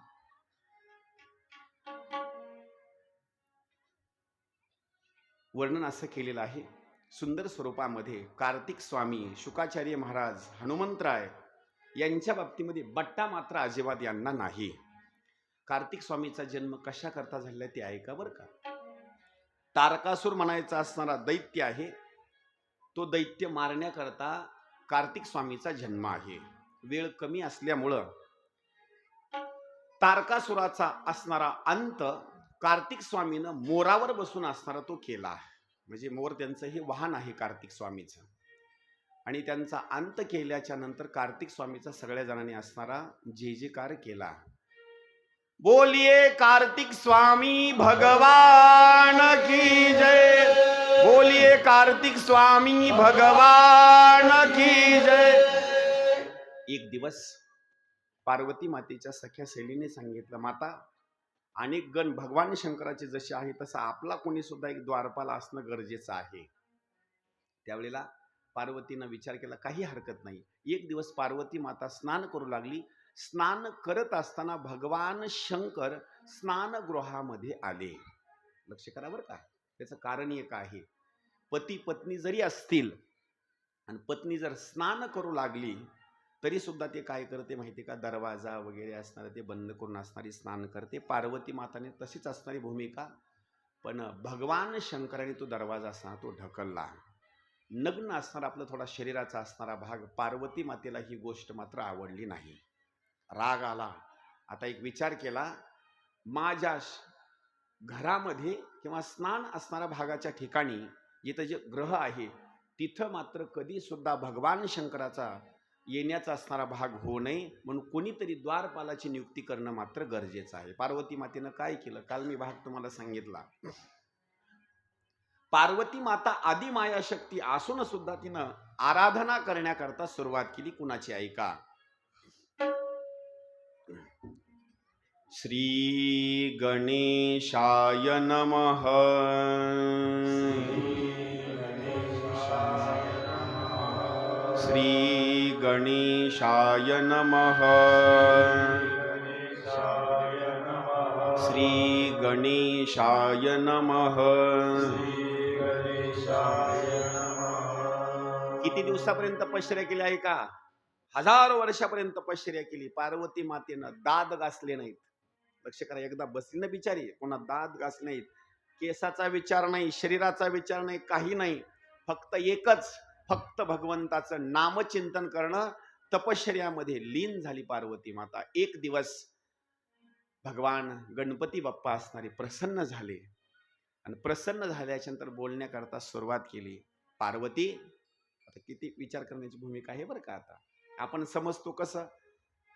वर्णन असं केलेलं आहे सुंदर स्वरूपामध्ये. कार्तिक स्वामी, शुकाचार्य महाराज, हनुमंतराय यांच्या बाबतीमध्ये बट्टा मात्र अजिबात यांना नाही. कार्तिक स्वामीचा जन्म कशा करता झालेला ते ऐका बरं का. तारकासूर म्हणायचा असणारा दैत्य आहे, तो दैत्य मारण्याकरता कार्तिक स्वामीचा जन्म आहे. वेळ कमी असल्यामुळं तारकासुराचा असणारा अंत कार्तिक स्वामीनं मोरावर बसून असणारा तो केला. म्हणजे मोर त्यांचं हे वाहन आहे कार्तिक स्वामीचं. आणि त्यांचा अंत केल्याच्या नंतर कार्तिक स्वामीचा सगळ्या जणांनी असणारा जय जयकार केला. बोलिए कार्तिक स्वामी भगवान की जय. बोलिए कार्तिक स्वामी भगवान की जय. एक दिवस पार्वती मातेच्या सख्या शैलीने सांगितलं, माता अनेक गण भगवान शंकराचे जसे आहे तसं आपला कोणी सुद्धा एक द्वारपाल असणं गरजेचं आहे. त्यावेळेला पार्वतीनं विचार केला, काही हरकत नाही. एक दिवस पार्वती माता स्नान करू लागली. स्नान करत असताना भगवान शंकर स्नानगृहामध्ये आले. लक्ष करा बरं का, त्याचं कारण एक आहे, पती पत्नी जरी असतील आणि पत्नी जर स्नान करू लागली तरी सुद्धा ते काय करते माहिती का, दरवाजा वगैरे असणारे ते बंद करून असणारी स्नान करते. पार्वती माताने तशीच असणारी भूमिका, पण भगवान शंकराने तो दरवाजा असणार तो ढकलला. नग्न असणारा आपला थोडा शरीराचा असणारा भाग पार्वती मातेला ही गोष्ट मात्र आवडली नाही. राग आला. आता एक विचार केला, माझ्या घरामध्ये किंवा स्नान असणाऱ्या भागाच्या ठिकाणी जिथं जे ग्रह आहे तिथं मात्र कधी सुद्धा भगवान शंकराचा येण्याचा असणारा भाग होऊ नये, म्हणून कोणीतरी द्वारपालाची नियुक्ती करणं मात्र गरजेचं आहे. पार्वती मातेनं काय केलं, काल मी भाग तुम्हाला सांगितला. पार्वती माता आदि माया शक्ती असून सुद्धा तिनं आराधना करण्याकरता सुरुवात केली. कुणाची ऐका. श्री गणेशाय नमः. श्री गणेशाय नमः. श्री गणेशाय नमः. किती दिवसापर्यंत तपश्चर्या केली आहे का? हजारो वर्षापर्यंत तपश्चर्या केली. पार्वती मातेनं दात घासले नाहीत. लक्ष करा, एकदा बसली ना बिचारी, कोणा दात घासले नाहीत, केसाचा विचार नाही, शरीराचा विचार नाही, काही नाही, फक्त एकच, फक्त भगवंताचं नामचिंतन करणं. तपश्चर्यामध्ये लीन झाली पार्वती माता. एक दिवस भगवान गणपती बाप्पा असणारे प्रसन्न झाले आणि प्रसन्न झाल्याच्या नंतर बोलण्याकरता सुरुवात केली. पार्वती, आता किती विचार करण्याची भूमिका आहे बरं का. आता आपण समजतो कसं,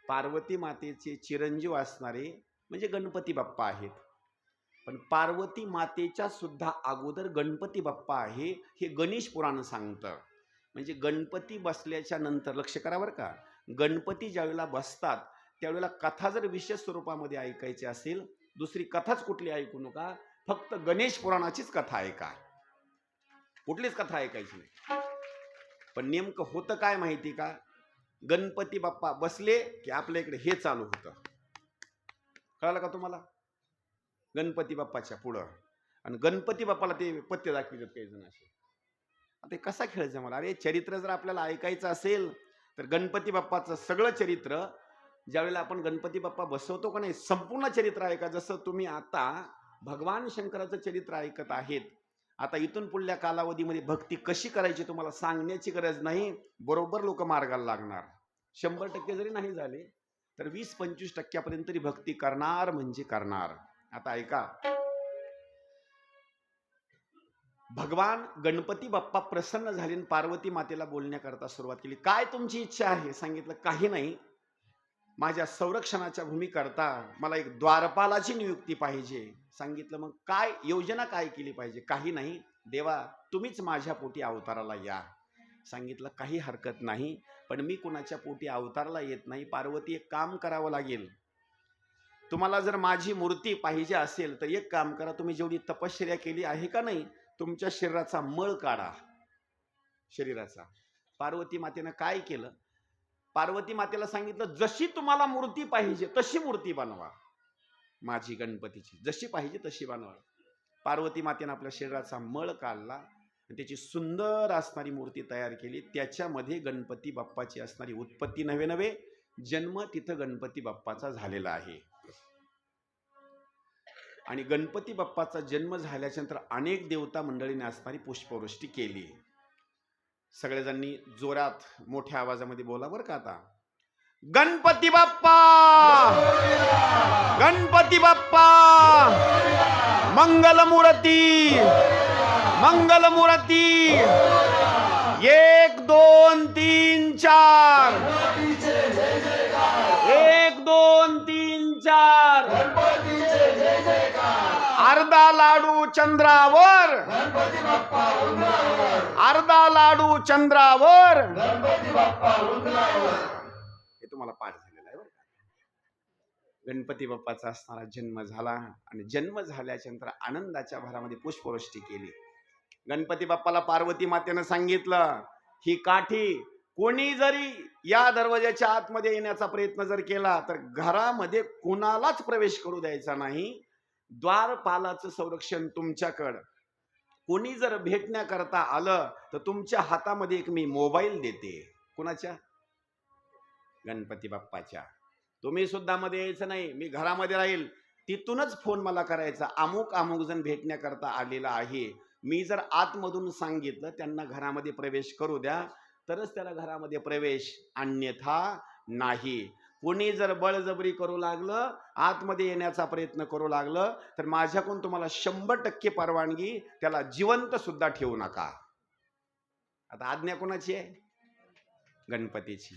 पार्वती मातेचे चिरंजीव असणारे म्हणजे गणपती बाप्पा आहेत, पण पार्वती मातेच्या सुद्धा अगोदर गणपती बाप्पा आहे हे गणेश पुराण सांगतं. म्हणजे गणपती बसल्याच्या नंतर, लक्ष करा बरं का, गणपती ज्यावेळेला बसतात त्यावेळेला कथा जर विशेष स्वरूपामध्ये ऐकायची असेल, दुसरी कथाच कुठली ऐकू नका, फक्त गणेश पुराणाचीच कथा ऐका, कुठलीच कथा ऐकायची नाही. पण नेमकं होतं काय माहिती का, गणपती बाप्पा बसले की आपल्या इकडे हे चालू होतं. कळालं का तुम्हाला? गणपती बाप्पाच्या पुढं, आणि गणपती बाप्पाला ते पत्ते दाखवितात काही जण असे. आता कसा खेळायचं मला? अरे चरित्र जर आपल्याला ऐकायचं असेल तर गणपती बाप्पाचं सगळं चरित्र, ज्यावेळेला आपण गणपती बाप्पा बसवतो का नाही, संपूर्ण चरित्र ऐका. जसं तुम्ही आता भगवान शंकराचं चरित्र ऐकत आहेत, आता इथून पुढल्या कालावधीमध्ये भक्ती कशी करायची तुम्हाला सांगण्याची गरज नाही, बरोबर लोक मार्गाला लागणार. 100% जरी नाही झाले तर 20-25% तरी भक्ती करणार म्हणजे करणार. आता ऐका, भगवान गणपती बाप्पा प्रसन्न झाले, पार्वती मातेला बोलण्याकरता सुरुवात केली. काय तुमची इच्छा आहे? सांगितलं काही नाही, माझ्या संरक्षणाच्या भूमीकरता मला एक द्वारपालाची नियुक्ती पाहिजे. सांगितलं मग काय योजना काय केली पाहिजे? काही नाही देवा, तुम्हीच माझ्या पोटी अवताराला या. सांगितलं काही हरकत नाही, पण मी कुणाच्या पोटी अवताराला येत नाही. पार्वती, एक काम करावं लागेल, तुम्हाला जर माझी मूर्ती पाहिजे असेल तर एक काम करा, तुम्ही जेवढी तपश्चर्या केली आहे का नाही, तुमच्या शरीराचा मळ काढा, शरीराचा. पार्वती मातेनं काय केलं, पार्वती मातेला सांगितलं जशी तुम्हाला मूर्ती पाहिजे तशी मूर्ती बनवा, माझी गणपतीची जशी पाहिजे तशी बनवा. पार्वती मातेनं आपल्या शरीराचा मळ काढला आणि त्याची सुंदर असणारी मूर्ती तयार केली. त्याच्यामध्ये गणपती बाप्पाची असणारी उत्पत्ती नव्हे नव्हे जन्म तिथं गणपती बाप्पाचा झालेला आहे. आणि गणपती बाप्पाचा जन्म झाल्याच्या नंतर अनेक देवता मंडळीने असणारी पुष्पवृष्टी केली. सगळेजणांनी जोरात मोठ्या आवाजामध्ये बोला बरं का. आता गणपती बाप्पा, गणपती बाप्पा, मंगल मूर्ती, मंगल मूर्ती, 1 2 3 4, 1 2 3 4, अर्धा लाडू चंद्रावर, अर्धा लाडू चंद्रावर. हे तुम्हाला पाठ झालेलं आहे बरं का. गणपती बाप्पाचा असणारा जन्म झाला आणि जन्म झाल्याच्या नंतर आनंदाच्या भरामध्ये पुष्पवृष्टी केली. गणपती बाप्पाला पार्वती मातेनं सांगितलं, ही काठी कोणी जरी या दरवाजाच्या आतमध्ये येण्याचा प्रयत्न जर केला तर घरामध्ये कोणालाच प्रवेश करू द्यायचा नाही. द्वारपालाचं संरक्षण तुमच्याकडं. कोणी जर भेटण्याकरता आलं तर तुमच्या हातामध्ये एक मी मोबाईल देते. कुणाच्या? गणपती बाप्पाच्या. तुम्ही सुद्धा मध्ये यायचं नाही, मी घरामध्ये राहील, तिथूनच फोन मला करायचा, अमुक अमुक जण भेटण्याकरता आलेला आहे. मी जर आतमधून सांगितलं त्यांना घरामध्ये प्रवेश करू द्या तरच त्याला घरामध्ये प्रवेश, अन्यथा नाही. कोणी जर बळजबरी करू लागलं, आतमध्ये येण्याचा प्रयत्न करू लागलं तर माझ्याकडून तुम्हाला 100% परवानगी, त्याला जिवंत सुद्धा ठेवू नका. आता आज्ञा कोणाची आहे? गणपतीची.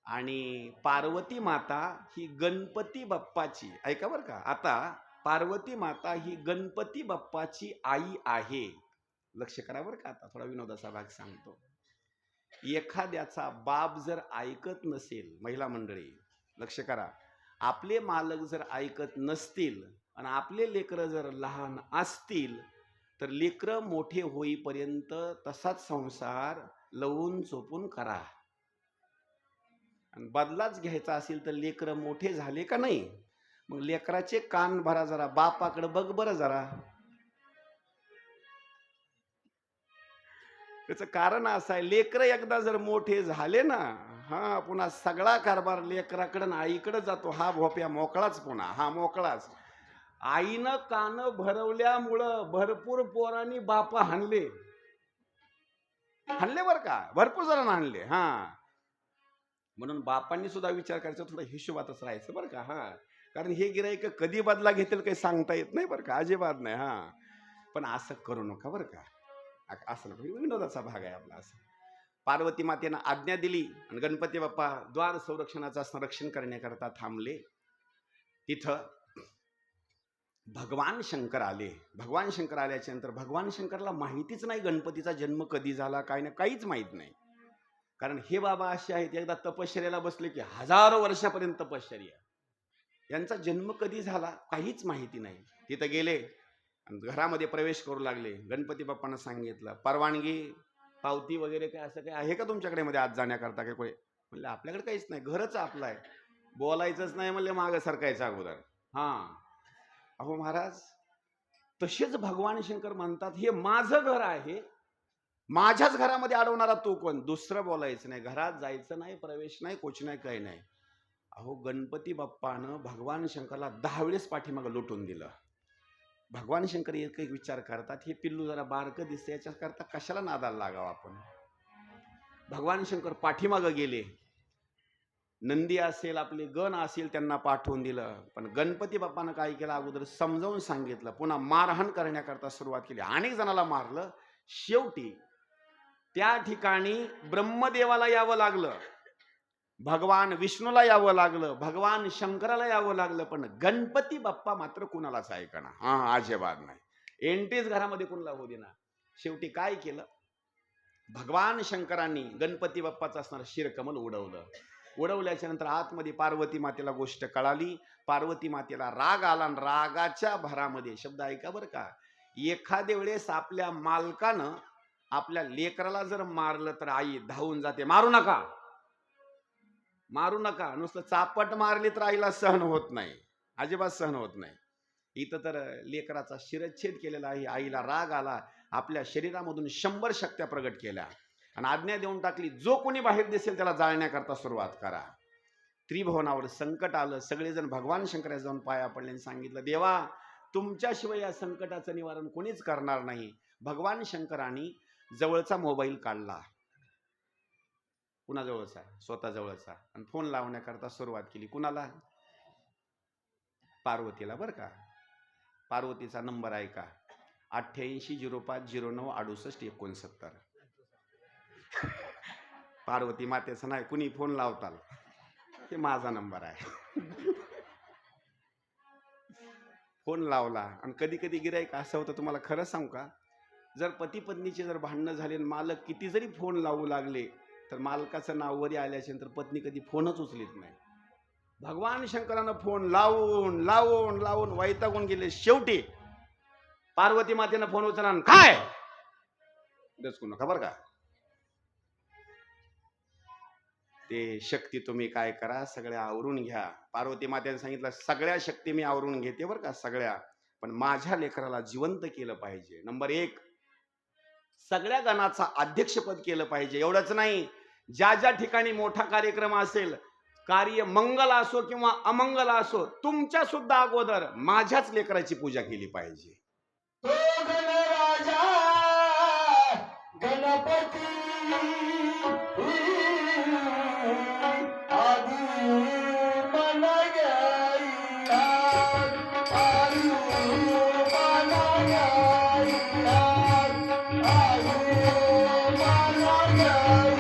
आणि पार्वती माता ही गणपती बाप्पाची, ऐका बरं का, आता पार्वती माता ही गणपती बाप्पाची आई आहे. लक्ष करा बरं का, आता थोडा विनोदाचा भाग सांगतो. एखाद्याचा बाप जर ऐकत नसेल, महिला मंडळी लक्ष करा, आपले मालक जर ऐकत नसतील आणि आपले लेकरं जर लहान असतील तर लेकरं मोठे होईपर्यंत तसाच संसार लवून चोपून करा. आणि बदलाच घ्यायचा असेल तर लेकरं मोठे झाले का नाही, मग लेकराचे कान भरा जरा, बापाकडे बघ बरं जरा. त्याचं कारण असं आहे, लेकरं एकदा जर मोठे झाले ना, हा पुन्हा सगळा कारभार लेकराकडं आईकडे जातो. हा भोप्या मोकळाच, पुन्हा हा मोकळाच. आईनं कान भरवल्यामुळं भरपूर पोरांनी बापा हाणले बर का, भरपूर जणांना हाणले. हा, म्हणून बापांनी सुद्धा विचार करायचा, थोडं हिशोबातच राहायचं बरं का. हा, कारण हे गिराईक कधी बदला घेतील काही सांगता येत नाही बरं का, अजिबात नाही. हा, पण असं करू नका बरं का, असं नको, विनोदाचा भाग आहे आपला. असं पार्वती मातेनं आज्ञा दिली आणि गणपती बाप्पा द्वार संरक्षणाचा संरक्षण करण्याकरता थांबले. तिथं भगवान शंकर आले. भगवान शंकर आल्याच्या नंतर भगवान शंकरला माहितीच नाही गणपतीचा जन्म कधी झाला, काय नाही, काहीच माहित नाही. कारण हे बाबा असे आहेत, एकदा तपश्चर्याला बसले की हजारो वर्षापर्यंत तपश्चर्या. यांचा जन्म कधी झाला काहीच माहिती नाही. तिथं गेले आणि घरामध्ये प्रवेश करू लागले. गणपती बाप्पांना सांगितलं, परवानगी, पावती वगैरे काय असं काय आहे का तुमच्याकडे मध्ये आत जाण्याकरता? काय कोणी म्हणलं आपल्याकडे काहीच नाही, घरच आपलं आहे. बोलायचंच नाही म्हणले, मागं सरकायचं अगोदर. हा, अहो महाराज, तसेच भगवान शंकर म्हणतात, हे माझं घर आहे, माझ्याच घरामध्ये अडवणारा तू कोण? दुसरं बोलायचं नाही, घरात जायचं नाही, प्रवेश नाही, कोच नाही, काही नाही. अहो गणपती बाप्पानं भगवान शंकरला 10 वेळेस पाठीमागं लुटून दिलं. भगवान शंकर एक एक विचार करतात, हे पिल्लू जरा बारकं दिसतं, याच्या करता कशाला नादाला लागावं आपण. भगवान शंकर पाठीमागं गेले. नंदी असेल, आपले गण असेल, त्यांना पाठवून दिलं. पण गणपती बाप्पानं काय केलं, अगोदर समजावून सांगितलं, पुन्हा मारहाण करण्याकरता सुरुवात केली, अनेक जणाला मारलं. शेवटी त्या ठिकाणी ब्रह्मदेवाला यावं लागलं, भगवान विष्णूला यावं लागलं, भगवान शंकराला यावं लागलं, पण गणपती बाप्पा मात्र कुणालाच ऐकना. हा, अजिबात नाही, एंटीच घरामध्ये कुणाला होऊ देना. शेवटी काय केलं, भगवान शंकरांनी गणपती बाप्पाचं असणारं शिरकमल उडवलं. उडवल्याच्या नंतर आतमध्ये पार्वती मातेला गोष्ट कळाली. पार्वती मातेला राग आला आणि रागाच्या भरामध्ये, शब्द ऐका बरं का, एखाद्या वेळेस आपल्या मालकानं आपल्या लेकराला जर मारलं तर आई धावून जाते, मारू नका, मारू नका. नुसतं चापट मारली तर आईला सहन होत नाही, अजिबात सहन होत नाही. इथं तर लेकराचा शिरच्छेद केलेला आहे. आईला राग आला, आपल्या शरीरामधून 100 शक्त्या प्रगट केल्या आणि आज्ञा देऊन टाकली, जो कोणी बाहेर दिसेल त्याला जाळण्याकरता सुरुवात करा. त्रिभुवनावर संकट आलं. सगळेजण भगवान शंकराला जाऊन पाया पडले आणि सांगितलं, देवा तुमच्याशिवाय या संकटाचं निवारण कोणीच करणार नाही. भगवान शंकरांनी जवळचा मोबाईल काढला, कुणाजवळचा? स्वतः जवळचा, आणि फोन लावण्याकरता सुरुवात केली. कुणाला? पार्वतीला बरं का. पार्वतीचा नंबर आहे का? 8805096869. पार्वती मातेचा नाही, कुणी फोन लावताल, हे माझा नंबर आहे. फोन लावला. आणि कधी कधी गिराईक असं होतं, तुम्हाला खरं सांगू का, जर पती पत्नीचे जर भांडणं झाले आणि मालक किती जरी फोन लावू लागले तर मालकाचं नाव वरी आल्याच्या नंतर पत्नी कधी फोनच उचलीत नाही. भगवान शंकरानं फोन लावून लावून लावून वैतागून गेले. शेवटी पार्वती मातेनं फोन उचलला, काय दचकू नका बरं का, ते शक्ती तुम्ही काय करा, सगळ्या आवरून घ्या. पार्वती मातेने सांगितलं, सगळ्या शक्ती मी आवरून घेते बरं का, सगळ्या, पण माझ्या लेकराला जिवंत केलं पाहिजे. नंबर 1, सगळ्या गणाचा अध्यक्षपद केलं पाहिजे. एवढंच नाही, ज्या ज्या ठिकाणी मोठा कार्यक्रम असेल, कार्य मंगल असो किंवा अमंगल असो, तुमच्या सुद्धा अगोदर माझ्याच लेकराची पूजा केली पाहिजे. तो गणराजा गणपती आधी मला घ्यायला, आधी मला घ्यायला, आधी मला घ्यायला.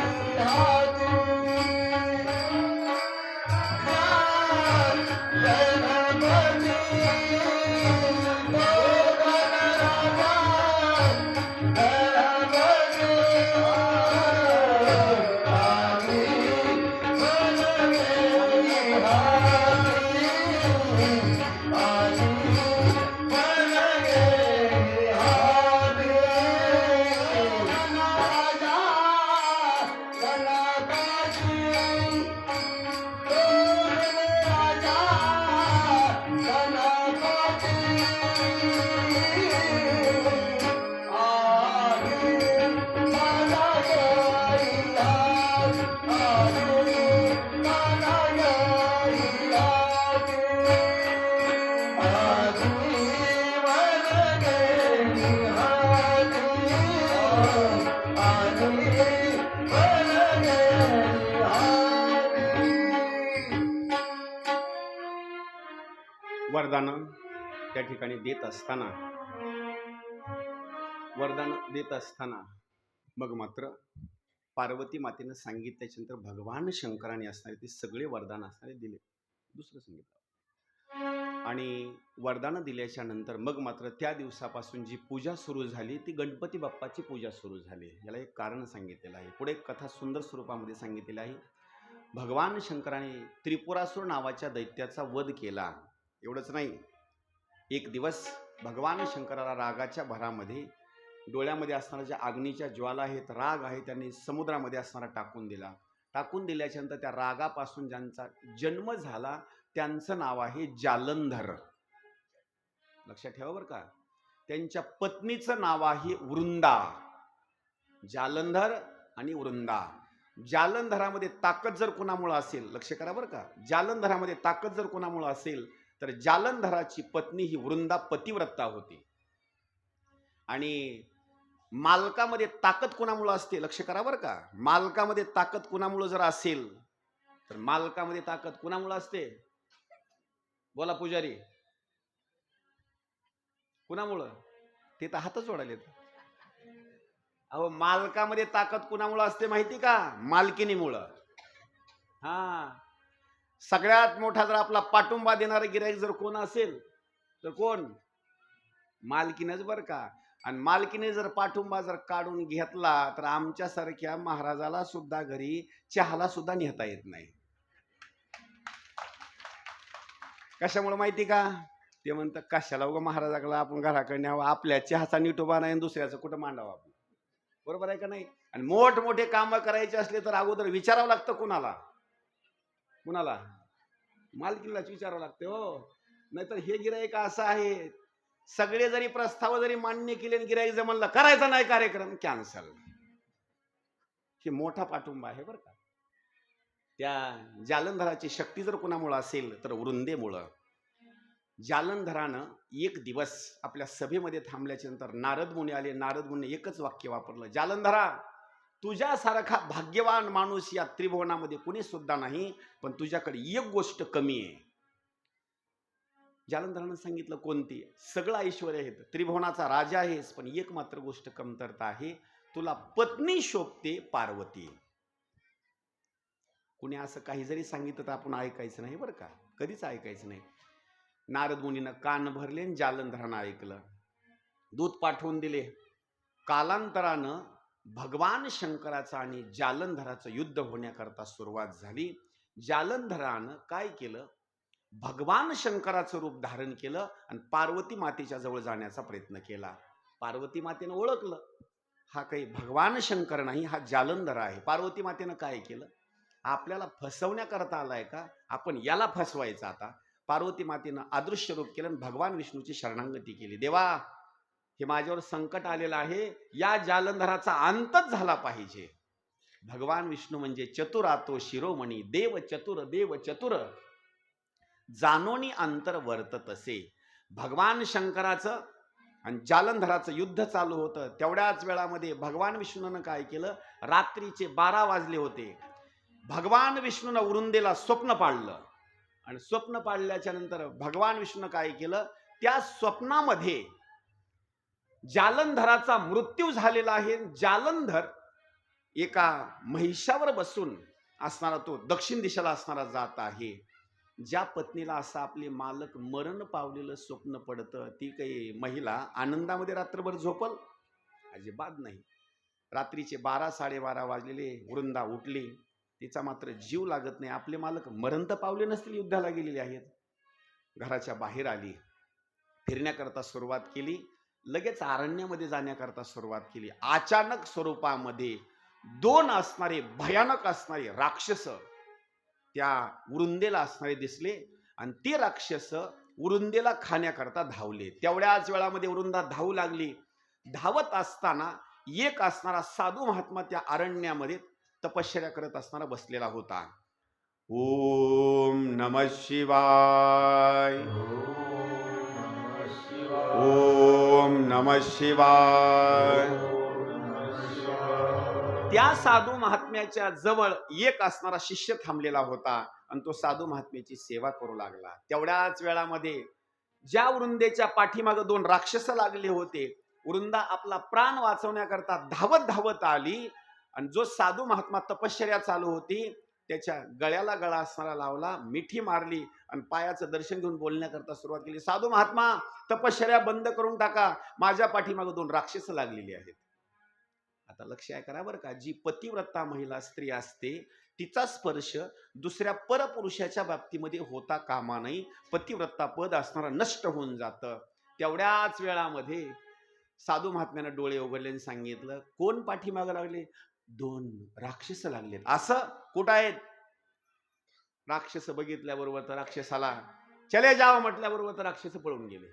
वरदान त्या ठिकाणी देत असताना मग मात्र पार्वती मातेनं सांगितल्याच्यानंतर भगवान शंकराने असणारे ते सगळे वरदान असणारे दिले. दुसरं सांगितलं. आणि वरदान दिल्याच्या नंतर मग मात्र त्या दिवसापासून जी पूजा सुरू झाली ती गणपती बाप्पाची पूजा सुरू झाली. याला एक कारण सांगितलेलं आहे. पुढे कथा सुंदर स्वरूपामध्ये सांगितलेली आहे. भगवान शंकराने त्रिपुरासूर नावाच्या दैत्याचा वध केला. एवढंच नाही, एक दिवस भगवान शंकराला रागाच्या भरामध्ये डोळ्यामध्ये असणाऱ्या ज्या अग्नीच्या ज्वाला आहेत, राग आहे, त्यांनी समुद्रामध्ये असणारा टाकून दिला. टाकून दिल्याच्या नंतर त्या रागापासून ज्यांचा जन्म झाला त्यांचं नाव आहे जालंधर. लक्षात ठेवा बरं का. त्यांच्या पत्नीचं नाव आहे वृंदा. जालंधर आणि वृंदा. जालंधरामध्ये ताकद जर कोणामुळे असेल, लक्ष करा बरं का, जालंधरामध्ये ताकद जर कोणामुळे असेल तर जालंधराची पत्नी ही वृंदा पतिव्रता होती. आणि मालकामध्ये ताकद कोणामुळे असते, लक्ष करा बरं का, मालकामध्ये ताकद कोणामुळे जर असेल तर मालकामध्ये ताकद कोणामुळे असते, बोला पुजारी, कुणामुळं? ते तर हातच जोडालेत. अहो, मालकामध्ये ताकद कुणामुळं असते माहिती का? मालकिनीमुळं. हा, सगळ्यात मोठा जर आपला पाठिंबा देणारा गिराईक जर कोण असेल तर कोण? मालकीनच बरं का. आणि मालकीने जर पाठिंबा जर काढून घेतला तर आमच्यासारख्या महाराजाला सुद्धा घरी चहाला सुद्धा नेता येत नाही. कशामुळे माहिती का? ते म्हणतात कशाला उगा महाराजाकडे आपण घराकडे न्यावं, आपल्या चहाचा नीटोबा नाही दुसऱ्याचं कुठं मांडावं आपण. बरोबर आहे का नाही? आणि मोठमोठे काम करायचे असले तर अगोदर विचारावं लागतं. कुणाला? मालकीलाच विचारावं लागते हो. नाहीतर हे गिराईक असं आहे, सगळे जरी प्रस्ताव जरी मान्य केले आणि गिराईक जर म्हणलं करायचा नाही कार्यक्रम, कॅन्सल. हे मोठा पाठिंबा आहे बरं का. त्या जालंधराची शक्ती जर कुणामुळे असेल तर वृंदेमुळं. जालंधरानं एक दिवस आपल्या सभेमध्ये थांबल्याच्या नंतर नारद मुनी आले. नारद मुनी एकच वाक्य वापरलं, जालंधरा, तुझ्यासारखा भाग्यवान माणूस या त्रिभुवनामध्ये कुणी सुद्धा नाही, पण तुझ्याकडे एक गोष्ट कमी आहे. जालंधरानं सांगितलं कोणती? सगळं ऐश्वर आहे, त्रिभुवनाचा राजा आहेस, पण एक मात्र गोष्ट कमतरता आहे, तुला पत्नी शोभते पार्वती. कुणी असं काही जरी सांगितलं तर आपण ऐकायचं नाही बरं का, कधीच ऐकायचं नाही. नारद मुनीनं कान भरले आणि जालंधरानं ऐकलं. दूत पाठवून दिले. कालांतरानं भगवान शंकराचं आणि जालंधराचं युद्ध होण्याकरता सुरुवात झाली. जालंधरानं काय केलं? भगवान शंकराचं रूप धारण केलं आणि पार्वती मातेच्या जवळ जाण्याचा प्रयत्न केला. पार्वती मातेनं ओळखलं हा काही भगवान शंकर नाही, हा जालंधर आहे. पार्वती मातेनं काय केलं? आपल्याला फसवण्याकरता आलाय का, आपण याला फसवायचं. आता पार्वती मातेनं अदृश्य रूप केलं आणि भगवान विष्णूची शरणागती केली. देवा, हे माझ्यावर संकट आलेलं आहे, या जालंधराचा अंतच झाला पाहिजे. भगवान विष्णू म्हणजे चतुरातो शिरोमणी, देव चतुर जाणोनी अंतर वर्तत असे. भगवान शंकराचं आणि जालंधराचं युद्ध चालू होतं. तेवढ्याच वेळामध्ये भगवान विष्णूनं काय केलं, रात्रीचे 12 वाजले होते. भगवान विष्णूनं उरुंदेला स्वप्न पाडलं आणि स्वप्न पाडल्याच्या नंतर भगवान विष्णूनं काय केलं, त्या स्वप्नामध्ये जालंधराचा मृत्यू झालेला आहे. जालंधर एका महिषावर बसून असणारा, तो दक्षिण दिशेला असणारा जात आहे. ज्या पत्नीला असं आपले मालक मरण पावलेलं स्वप्न पडतं, ती काही महिला आनंदामध्ये रात्रभर झोपल? अजिबात नाही. रात्रीचे 12-12:30 वाजलेले, वृंदा उठली, तिचा मात्र जीव लागत नाही. आपले मालक मरण तर पावले नसतील, युद्धाला गेलेले आहेत. घराच्या बाहेर आली, फिरण्याकरता सुरुवात केली, लगेच अरण्यामध्ये जाण्याकरता सुरुवात केली. अचानक स्वरूपामध्ये 2 असणारे, भयानक असणारे राक्षस त्या उरुंदेला असणारे दिसले आणि ते राक्षस उरुंदेला खाण्याकरता धावले. तेवढ्याच वेळामध्ये उरुंदा धावू लागली. धावत असताना एक असणारा साधू महात्मा त्या अरण्यामध्ये तपश्चर्या करत असताना बसलेला होता. ओम नमः शिवाय, ओम नमः शिवाय. त्या साधू महात्म्याच्या जवळ एक असणारा शिष्य थांबलेला होता आणि तो साधू महात्म्याची सेवा करू लागला. तेवढ्याच वेळामध्ये ज्या वृंदेच्या पाठीमागे 2 राक्षस लागले होते, वृंदा आपला प्राण वाचवण्याकरता धावत धावत आली आणि जो साधू महात्मा तपश्चर्या चालू होती त्याच्या गळ्याला गळा असणारा लावला, मिठी मारली आणि पायाचं दर्शन घेऊन बोलण्याकरता सुरुवात केली. साधू महात्मा, तपश्चर्या बंद करून टाका, माझ्या पाठीमागे 2 राक्षस लागलेली आहेत. आता लक्ष करा बरं का, जी पतिव्रता महिला स्त्री असते तिचा स्पर्श दुसऱ्या परपुरुषाच्या बाबतीमध्ये होता कामा नये. पतिव्रता पद असणारा नष्ट होऊन जातं. तेवढ्याच वेळामध्ये साधू महात्म्यानं डोळे उघडले आणि सांगितलं, कोण पाठीमागे लागले? 2 राक्षस लागलेत. असं कुठं आहेत? राक्षस बघितल्याबरोबर तर राक्षसाला चले जाव म्हटल्याबरोबर तर राक्षस पळून गेले.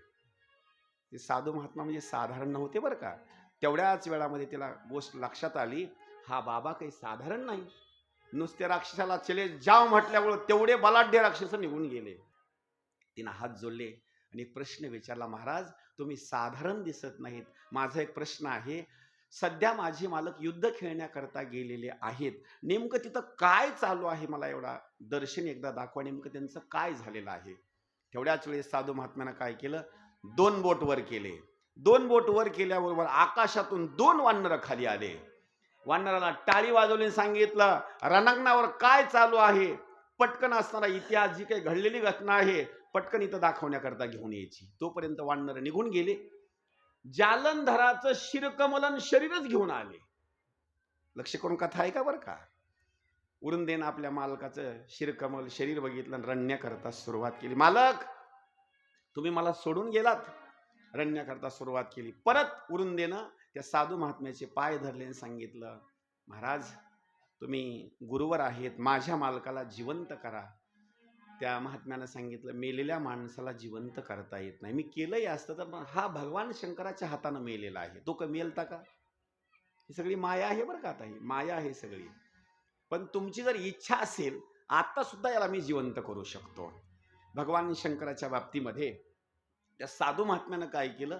ते साधू महात्मा म्हणजे साधारण नव्हते बरं का. तेवढ्याच वेळामध्ये तिला गोष्ट लक्षात आली, हा बाबा काही साधारण नाही. नुसते राक्षसाला चले जाव म्हटल्यामुळे तेवढे बलाढ्य राक्षस निघून गेले. तिनं हात जोडले आणि एक प्रश्न विचारला, महाराज तुम्ही साधारण दिसत नाहीत. माझा एक प्रश्न आहे, सध्या माझे मालक युद्ध खेळण्याकरता गेलेले आहेत, नेमकं तिथं काय चालू आहे? मला एवढा दर्शन एकदा दाखवा, नेमकं त्यांचं काय झालेलं आहे. तेवढ्याच वेळेस साधू महात्म्यानं काय केलं, 2 बोट वर केले. 2 बोट वर केल्याबरोबर आकाशातून 2 वानर खाली आले. वानराला टाळी वाजवली, सांगितलं रणांगणावर काय चालू आहे, पटकन असणारा इतिहास, जी काही घडलेली घटना आहे पटकन इथं दाखवण्याकरता घेऊन यायची. तोपर्यंत वानर निघून गेले. जालंधराचं शिरकमलन शरीरच घेऊन आले. लक्ष करून कथा आहे का बरं का. उरुंदेनं आपल्या मालकाचं शिरकमल शरीर बघितलं आणि रडण्याकरता सुरुवात केली. मालक तुम्ही मला सोडून गेलात. रडण्याकरता सुरुवात केली. परत उरुंदेनं त्या साधू महात्म्याचे पाय धरले आणि सांगितलं, महाराज तुम्ही गुरुवर आहेत, माझ्या मालकाला जिवंत करा. त्या महात्म्यानं सांगितलं, मेलेल्या माणसाला जिवंत करता येत नाही. मी केलंही असतं तर हा भगवान शंकराच्या हातानं मेलेला आहे, तो का मेलता का? ही सगळी माया आहे बरं का. आता ही माया आहे सगळी. पण तुमची जर इच्छा असेल आता सुद्धा याला मी जिवंत करू शकतो. भगवान शंकराच्या बाबतीमध्ये त्या साधू महात्म्यानं काय केलं,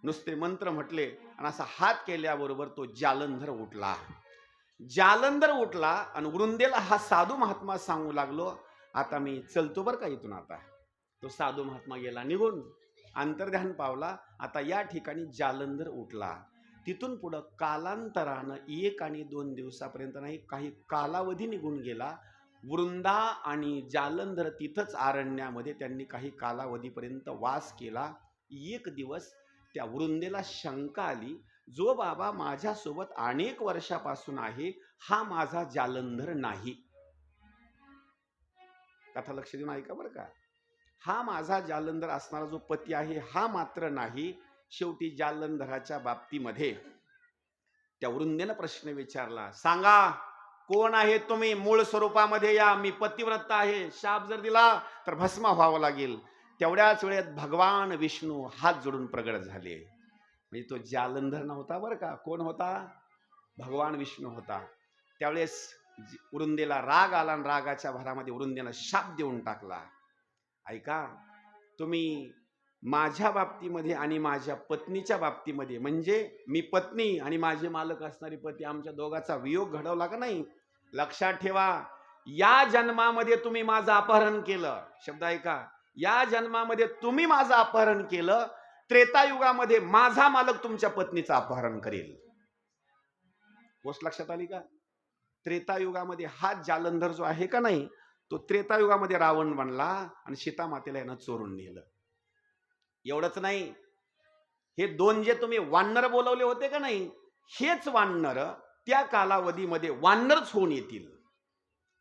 नुसते मंत्र म्हटले आणि असा हात केल्याबरोबर तो जालंधर उठला. जालंधर उठला आणि वृंदेला हा साधू महात्मा सांगू लागलो, आता मी चलतो बरं का इथून. आता तो साधू महात्मा गेला निघून, अंतर्ध्यान पावला. आता या ठिकाणी जालंधर उठला. तिथून पुढं कालांतरानं 1 आणि 2 दिवसापर्यंत नाही, काही कालावधी निघून गेला. वृंदा आणि जालंधर तिथंच अरण्यामध्ये त्यांनी काही कालावधीपर्यंत वास केला. एक दिवस त्या वृंदेला शंका आली, जो बाबा माझ्यासोबत अनेक वर्षापासून आहे हा माझा जालंधर नाही. कथा लक्ष देऊन ऐका बरं का. हा माझा जालंधर असणारा जो पती आहे हा मात्र नाही. शेवटी जालंधराच्या बाबतीमध्ये त्या वृंदेनं प्रश्न विचारला, सांगा कोण आहे तुम्ही? मूळ स्वरूपामध्ये या, मी पतिव्रता आहे. शाप जर दिला तर भस्म व्हावं लागेल. तेवढ्याच वेळेत भगवान विष्णू हात जोडून प्रगट झाले. म्हणजे तो जालंधर नव्हता बरं का. कोण होता? भगवान विष्णू होता. त्यावेळेस वृंदेला राग आला आणि रागाच्या भरामध्ये वृंदेला शाप देऊन टाकला. ऐका, तुम्ही माझ्या बाबतीमध्ये आणि माझ्या पत्नीच्या बाबतीमध्ये, म्हणजे मी पत्नी आणि माझे मालक असणारी पती, आमच्या दोघाचा वियोग घडवला का नाही, लक्षात ठेवा, या जन्मामध्ये तुम्ही माझं अपहरण केलं. शब्द ऐका, या जन्मामध्ये तुम्ही माझं अपहरण केलं, त्रेतायुगामध्ये माझा मालक तुमच्या पत्नीचं अपहरण करेल. गोष्ट लक्षात आली का? त्रेतायुगामध्ये हा जालंधर जो आहे का नाही, तो त्रेतायुगामध्ये रावण बनला आणि सीता मातेला यानं चोरून नेलं. एवढंच नाही, हे दोन जे तुम्ही वानर बोलवले होते का नाही, हेच वानर त्या कालावधीमध्ये वानरच होऊन येतील.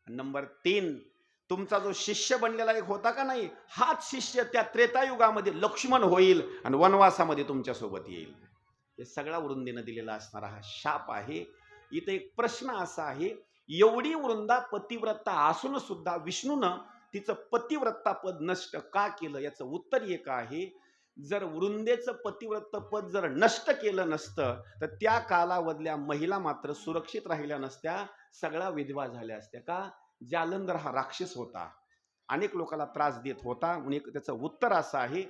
नंबर 3, तुमचा जो शिष्य बनलेला एक होता का नाही, हाच शिष्य त्या त्रेतायुगामध्ये लक्ष्मण होईल आणि वनवासामध्ये तुमच्या सोबत येईल. हे सगळा वृंदेनं दिलेला असणारा हा शाप आहे. इथे एक प्रश्न असा आहे, एवढी वृंदा पतिव्रता असून सुद्धा विष्णूनं तिचं पतिव्रता पद नष्ट का केलं? याचं उत्तर एक आहे, जर वृंदेचं पतिव्रत पद जर नष्ट केलं नसतं तर त्या कालावधल्या महिला मात्र सुरक्षित राहिल्या नसत्या, सगळ्या विधवा झाल्या असत्या. का? जालंधर हा राक्षस होता, अनेक लोकांना त्रास देत होता. म्हणून त्याचं उत्तर असं आहे,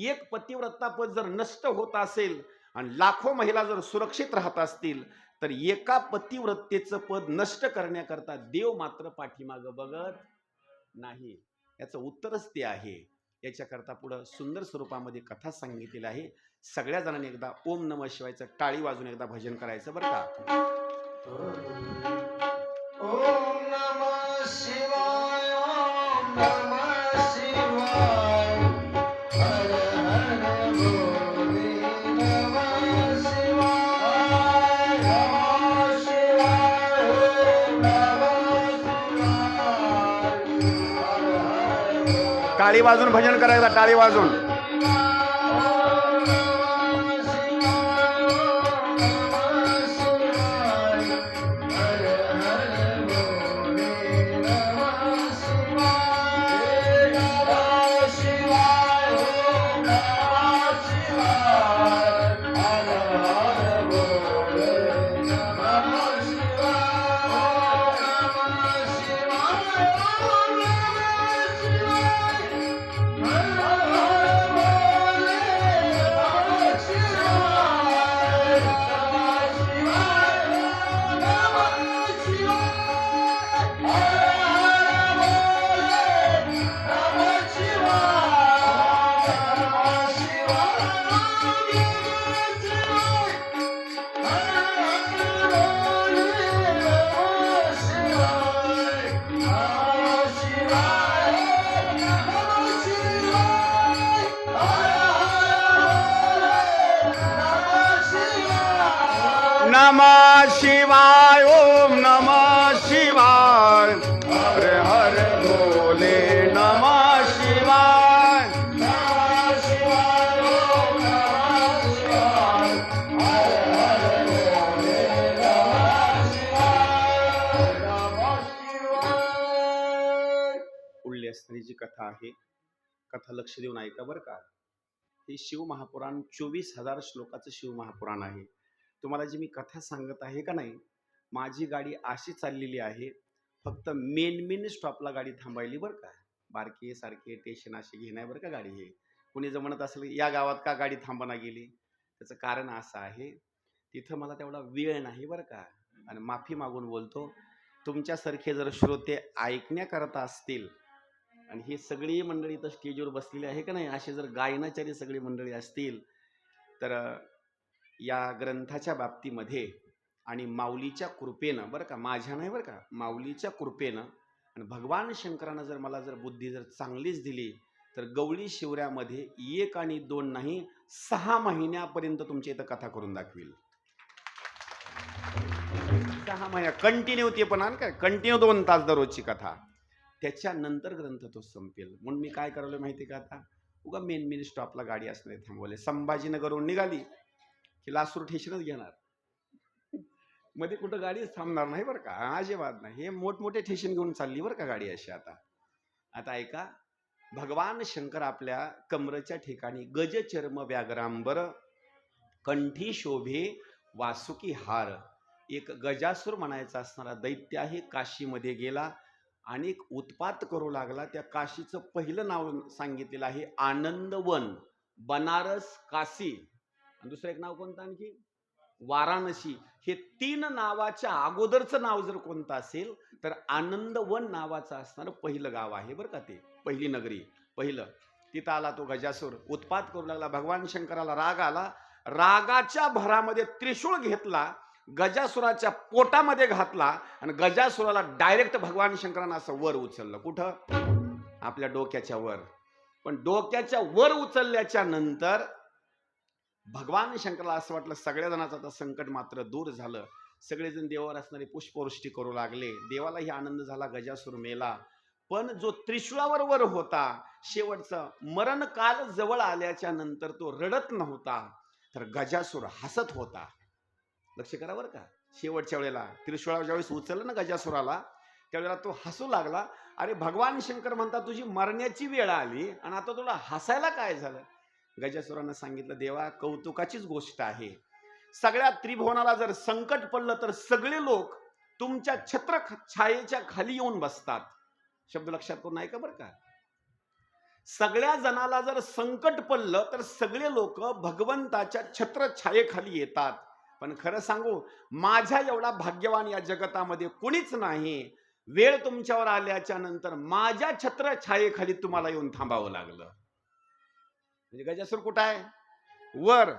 एक पतिव्रता पद जर नष्ट होत असेल आणि लाखो महिला जर सुरक्षित राहत असतील तर एका पतिव्रतेचं पद नष्ट करण्याकरता देव मात्र पाठीमागं बघत नाही. याचं उत्तरच ते आहे. याच्याकरता पुढं सुंदर स्वरूपामध्ये कथा सांगितलेली आहे. सगळ्या जणांनी एकदा ओम नमः शिवायचं टाळी वाजून एकदा भजन करायचं बरं का. ओम नमः शिवाय, ओम नमः शिवाय, हर हर बोले नमः शिवाय, नमः शिवाय, ओम नमः शिवाय, हर हर बोले. टाळी वाजून भजन करायचं, टाळी वाजून. नमः शिवाय, ओम नमः शिवाय, हर हर बोले नमः शिवाय, नमः शिवाय, ओम नमः शिवाय, हर हर बोले नमः शिवाय, नमः शिवाय. पुढली असणारी जी कथा आहे, कथा लक्ष देऊन ऐका बरं का. हे शिवमहापुराण 24,000 श्लोकाचं शिवमहापुराण आहे. तुम्हाला जी मी कथा सांगत आहे का नाही, माझी गाडी अशी चाललेली आहे, फक्त मेन स्टॉपला गाडी थांबायली बरं का. बारके सारखे टेशन असे घेणार बरं का गाडी. हे कुणी जर म्हणत असेल या गावात का गाडी थांबना गेली, त्याचं कारण असं आहे, तिथं मला तेवढा वेळ नाही बरं का. आणि माफी मागून बोलतो, तुमच्यासारखे जर श्रोते ऐकण्याकरता असतील आणि ही सगळी मंडळी इथं स्टेजवर बसलेली आहे का नाही, असे जर गायनाचारी सगळी मंडळी असतील तर या ग्रंथाच्या बाबतीमध्ये आणि माऊलीच्या कृपेनं बरं का, माझ्या नाही बरं का, माऊलीच्या कृपेनं आणि भगवान शंकरानं जर मला जर बुद्धी जर चांगलीच दिली तर गवळी शिवऱ्यामध्ये 1 आणि 2 नाही 6 महिन्यापर्यंत तुमच्या इथं कथा करून दाखवील. 6 महिन्या कंटिन्यू, ते पण काय कंटिन्यू 2 तास दररोजची कथा. त्याच्यानंतर ग्रंथ तो संपेल. म्हणून मी काय करायला माहिती का, आता उगा मेन स्टॉपला गाडी असणे थांबवले. संभाजीनगरहून निघाली की लासूर ठेशनच घेणार, मध्ये कुठं गाडीच थांबणार नाही बरं का, अजिबात नाही. हे मोठमोठे ठेशन घेऊन चालली बरं का गाडी अशी. आता ऐका, भगवान शंकर आपल्या कमरेच्या ठिकाणी गजचर्म व्याघ्रांबर कंठी शोभे वासुकी हार. एक गजासूर म्हणायचा असणारा दैत्य आहे, काशीमध्ये गेला, अनेक उत्पात करू लागला. त्या काशीचं पहिलं नाव सांगितलेलं आहे आनंदवन, बनारस, काशी. आणि दुसरं एक नाव कोणतं आणखी? वाराणसी. हे 3 नावाच्या अगोदरचं नाव जर कोणतं असेल तर आनंदवन नावाचं असणारं पहिलं गाव आहे बरं का. ते पहिली नगरी, पहिलं. तिथं आला तो गजासूर, उत्पात करू लागला. भगवान शंकराला राग आला. रागाच्या भरामध्ये त्रिशूळ घेतला, गजासुराच्या पोटामध्ये घातला आणि गजासुराला डायरेक्ट भगवान शंकरानं असं वर उचललं. कुठं? आपल्या डोक्याच्या वर. पण डोक्याच्या वर उचलल्याच्या नंतर भगवान शंकराला असं वाटलं सगळ्या जणांचं आता संकट मात्र दूर झालं. सगळेजण देवावर असणारी पुष्पवृष्टी करू लागले. देवालाही आनंद झाला, गजासूर मेला. पण जो त्रिशूळावर वर होता, शेवटचा मरण काल जवळ आल्याच्या नंतर तो रडत नव्हता, तर गजासूर हसत होता. लक्ष करा बरं का. शेवटच्या वेळेला त्रिशूळावर ज्यावेळेस उचललं ना गजासुराला, त्यावेळेला तो हसू लागला. अरे भगवान शंकर म्हणता तुझी मरण्याची वेळ आली आणि आता तुला हसायला काय झालं? गजासुरानं सांगितलं, देवा कौतुकाचीच गोष्ट आहे. सगळ्या त्रिभुवनाला जर संकट पडलं तर सगळे लोक तुमच्या छत्र छायेच्या खाली येऊन बसतात. शब्द लक्षात करून ऐका बरं का. सगळ्या जणाला जर संकट पडलं तर सगळे लोक भगवंताच्या छत्र छायेखाली येतात. पण खरं सांगू, माझ्या एवढा भाग्यवान या जगतामध्ये कुणीच नाही. वेळ तुमच्यावर आल्याच्या नंतर माझ्या छत्र छायेखाली तुम्हाला येऊन थांबावं लागलं. म्हणजे गजासूर कुठं आहे? वर.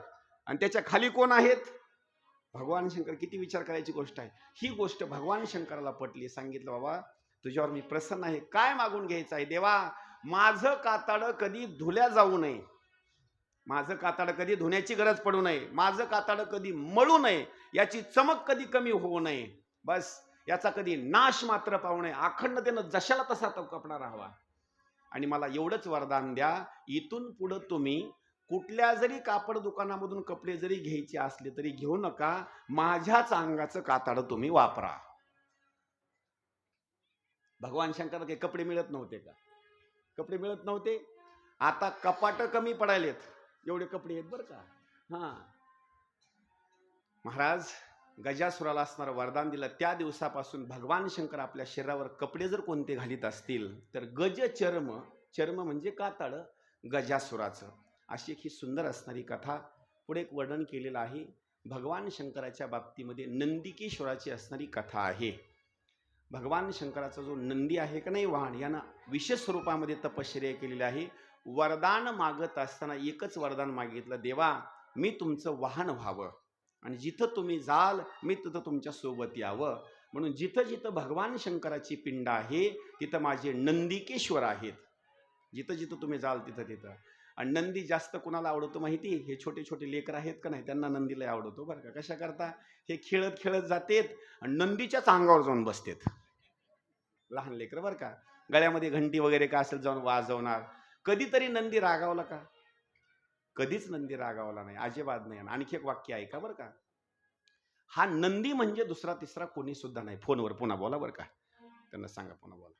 आणि त्याच्या खाली कोण आहेत? भगवान शंकर. किती विचार करायची गोष्ट आहे. ही गोष्ट भगवान शंकराला पटली. सांगितलं, बाबा तुझ्यावर मी प्रसन्न आहे. काय मागून घ्यायचं आहे? देवा माझं कातडं कधी धुल्या जाऊ नये, माझं कातडं कधी धुण्याची गरज पडू नये, माझं कातडं कधी मळू नये, याची चमक कधी कमी होऊ नये, बस याचा कधी नाश मात्र पाहू नये, अखंडतेनं जशाला तसा तो कपडा राहावा. आणि मला एवढंच वरदान द्या, इथून पुढं तुम्ही कुठल्या जरी कापड दुकानामधून कपडे जरी घ्यायचे असले तरी घेऊ नका, माझ्याच अंगाचं कातडं तुम्ही वापरा. भगवान शंकराला काही कपडे मिळत नव्हते का? कपडे मिळत नव्हते. आता कपाट कमी पडायलेत, एवढे कपडे आहेत बरं का. हा महाराज गजासुराला असणारं वरदान दिलं. त्या दिवसापासून भगवान शंकर आपल्या शरीरावर कपडे जर कोणते घालीत असतील तर गज चर्म, चर्म म्हणजे कातड, गजासुराचं. अशी एक ही सुंदर असणारी कथा पुढे एक वर्णन केलेलं आहे. भगवान शंकराच्या बाबतीमध्ये नंदिकेश्वराची असणारी कथा आहे. भगवान शंकराचा जो नंदी आहे का नाही वाहन, यानं विशेष स्वरूपामध्ये तपश्चर्या केलेली आहे. वरदान मागत असताना एकच वरदान मागितलं, देवा मी तुमचं वाहन व्हावं आणि जिथं तुम्ही जाल मी तिथं तुमच्या सोबत यावं. म्हणून जिथं जिथं भगवान शंकराची पिंड आहे तिथं माझे नंदिकेश्वर आहेत. जिथं जिथं तुम्ही जाल तिथं तिथं. आणि नंदी जास्त कुणाला आवडतो माहिती? हे छोटे छोटे लेकर आहेत का नाही, त्यांना नंदीला आवडतो बरं का. कशा करता? हे खेळत खेळत जातेत आणि नंदीच्याच अंगावर जाऊन बसतेत. लहान लेकर बरं का. गळ्यामध्ये घंटी वगैरे का असेल जाऊन वाजवणार. कधीतरी नंदी रागावला का? कधीच नंदी रागावला नाही, अजिबात नाही. आणखी एक वाक्य ऐका बरं का. हा नंदी म्हणजे दुसरा तिसरा कोणी सुद्धा नाही. फोनवर पुन्हा बोला बरं का, त्यांना सांगा पुन्हा बोला.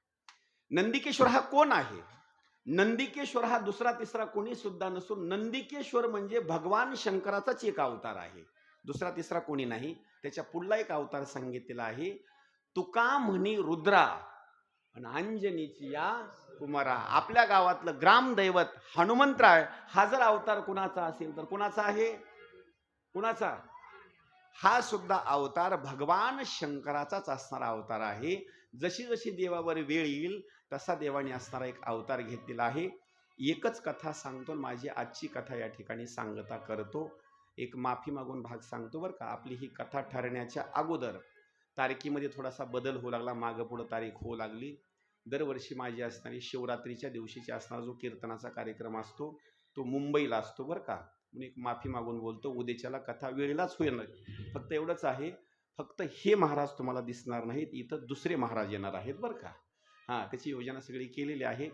नंदिकेश्वर हा कोण आहे? नंदिकेश्वर हा दुसरा तिसरा कोणी सुद्धा नसून नंदिकेश्वर म्हणजे भगवान शंकराचाच एक अवतार आहे, दुसरा तिसरा कोणी नाही. त्याच्या पुढला एक अवतार सांगितलेला आहे, तुका म्हणी रुद्रा आणि अंजनीची या कुमारा. आपल्या गावातलं ग्रामदैवत हनुमंतराय हा जर अवतार कुणाचा असेल तर कुणाचा आहे? कुणाचा? हा सुद्धा अवतार भगवान शंकराचाच असणारा अवतार आहे. जशी जशी देवावर वेळ येईल तसा देवाने असणारा एक अवतार घेतलेला आहे. एकच कथा सांगतो, माझी आजची कथा या ठिकाणी सांगता करतो. एक माफी मागून भाग सांगतो बरं का. आपली ही कथा ठरण्याच्या अगोदर तारखेमध्ये थोडासा बदल होऊ लागला, मागं पुढं तारीख होऊ लागली. दरवर्षी माझी असणारी शिवरात्रीच्या दिवशीची असणारा जो कीर्तनाचा कार्यक्रम असतो तो मुंबईला असतो बरं का. म्हणून एक माफी मागून बोलतो, उद्याच्याला कथा वेळेलाच होईल. फक्त एवढंच आहे, फक्त हे महाराज तुम्हाला दिसणार नाहीत, इथं दुसरे महाराज येणार आहेत बरं का. हां, त्याची योजना सगळी केलेली आहे.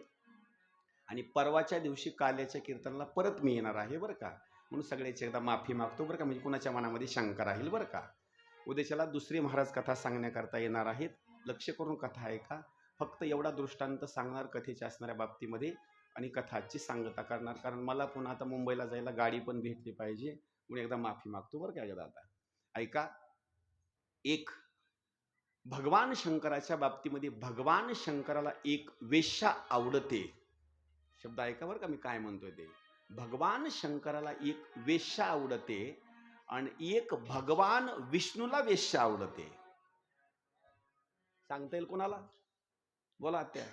आणि परवाच्या दिवशी काल्याच्या कीर्तनाला परत मी येणार आहे बरं का. म्हणून सगळ्याची एकदा माफी मागतो बरं का, म्हणजे कुणाच्या मनामध्ये शंका राहील बरं का. उद्याच्याला दुसरे महाराज कथा सांगण्याकरता येणार आहेत. लक्ष करून कथा ऐका. फक्त एवढा दृष्टांत सांगणार कथेच्या असणाऱ्या बाबतीमध्ये, आणि कथाची सांगता करणार, कारण मला पुन्हा आता मुंबईला जायला गाडी पण भेटली पाहिजे, म्हणून एकदा माफी मागतो बरं का एकदा. आता ऐका. एक भगवान शंकराच्या बाबतीमध्ये भगवान शंकराला एक वेश्या आवडते. शब्द ऐका बरं का मी काय म्हणतोय ते. भगवान शंकराला एक वेश्या आवडते आणि एक भगवान विष्णूला वेश्या आवडते. सांगता येईल कोणाला? बोला आत्या.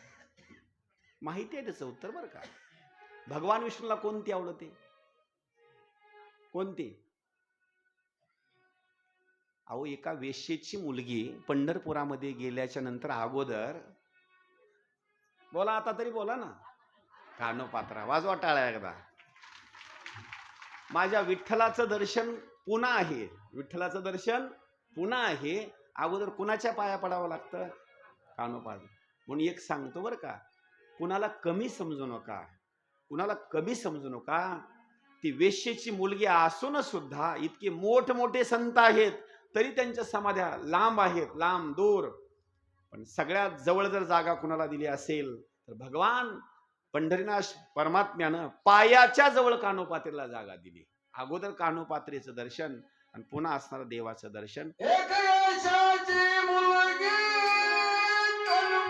माहिती आहे त्याचं उत्तर बरं का. भगवान विष्णूला कोणती आवडते? कोणती? अहो, एका वेश्येची मुलगी पंढरपुरामध्ये गेल्याच्या नंतर अगोदर, बोला आता तरी बोला ना, कानोपात्रा वाजवा टाळ्या एकदा. माझ्या विठ्ठलाचं दर्शन पुन्हा आहे, विठ्ठलाचं दर्शन पुन्हा आहे. अगोदर कुणाच्या पाया पडावं लागतं? कानोपात्रा. म्हणून एक सांगतो बरं का, कुणाला कमी समजू नका, कुणाला कमी समजू नका. ती वेश्येची मुलगी असून सुद्धा इतके मोठमोठे संत आहेत तरी त्यांच्या समाध्या लांब आहेत, लांब दूर. पण सगळ्यात जवळ जर जागा कुणाला दिली असेल तर भगवान पंढरीनाथ परमात्म्यानं पायाच्या जवळ कानोपात्रेला जागा दिली. अगोदर कानोपात्रेचं दर्शन आणि पुन्हा असणारं देवाचं दर्शन. एक यशाची मुलगी तनु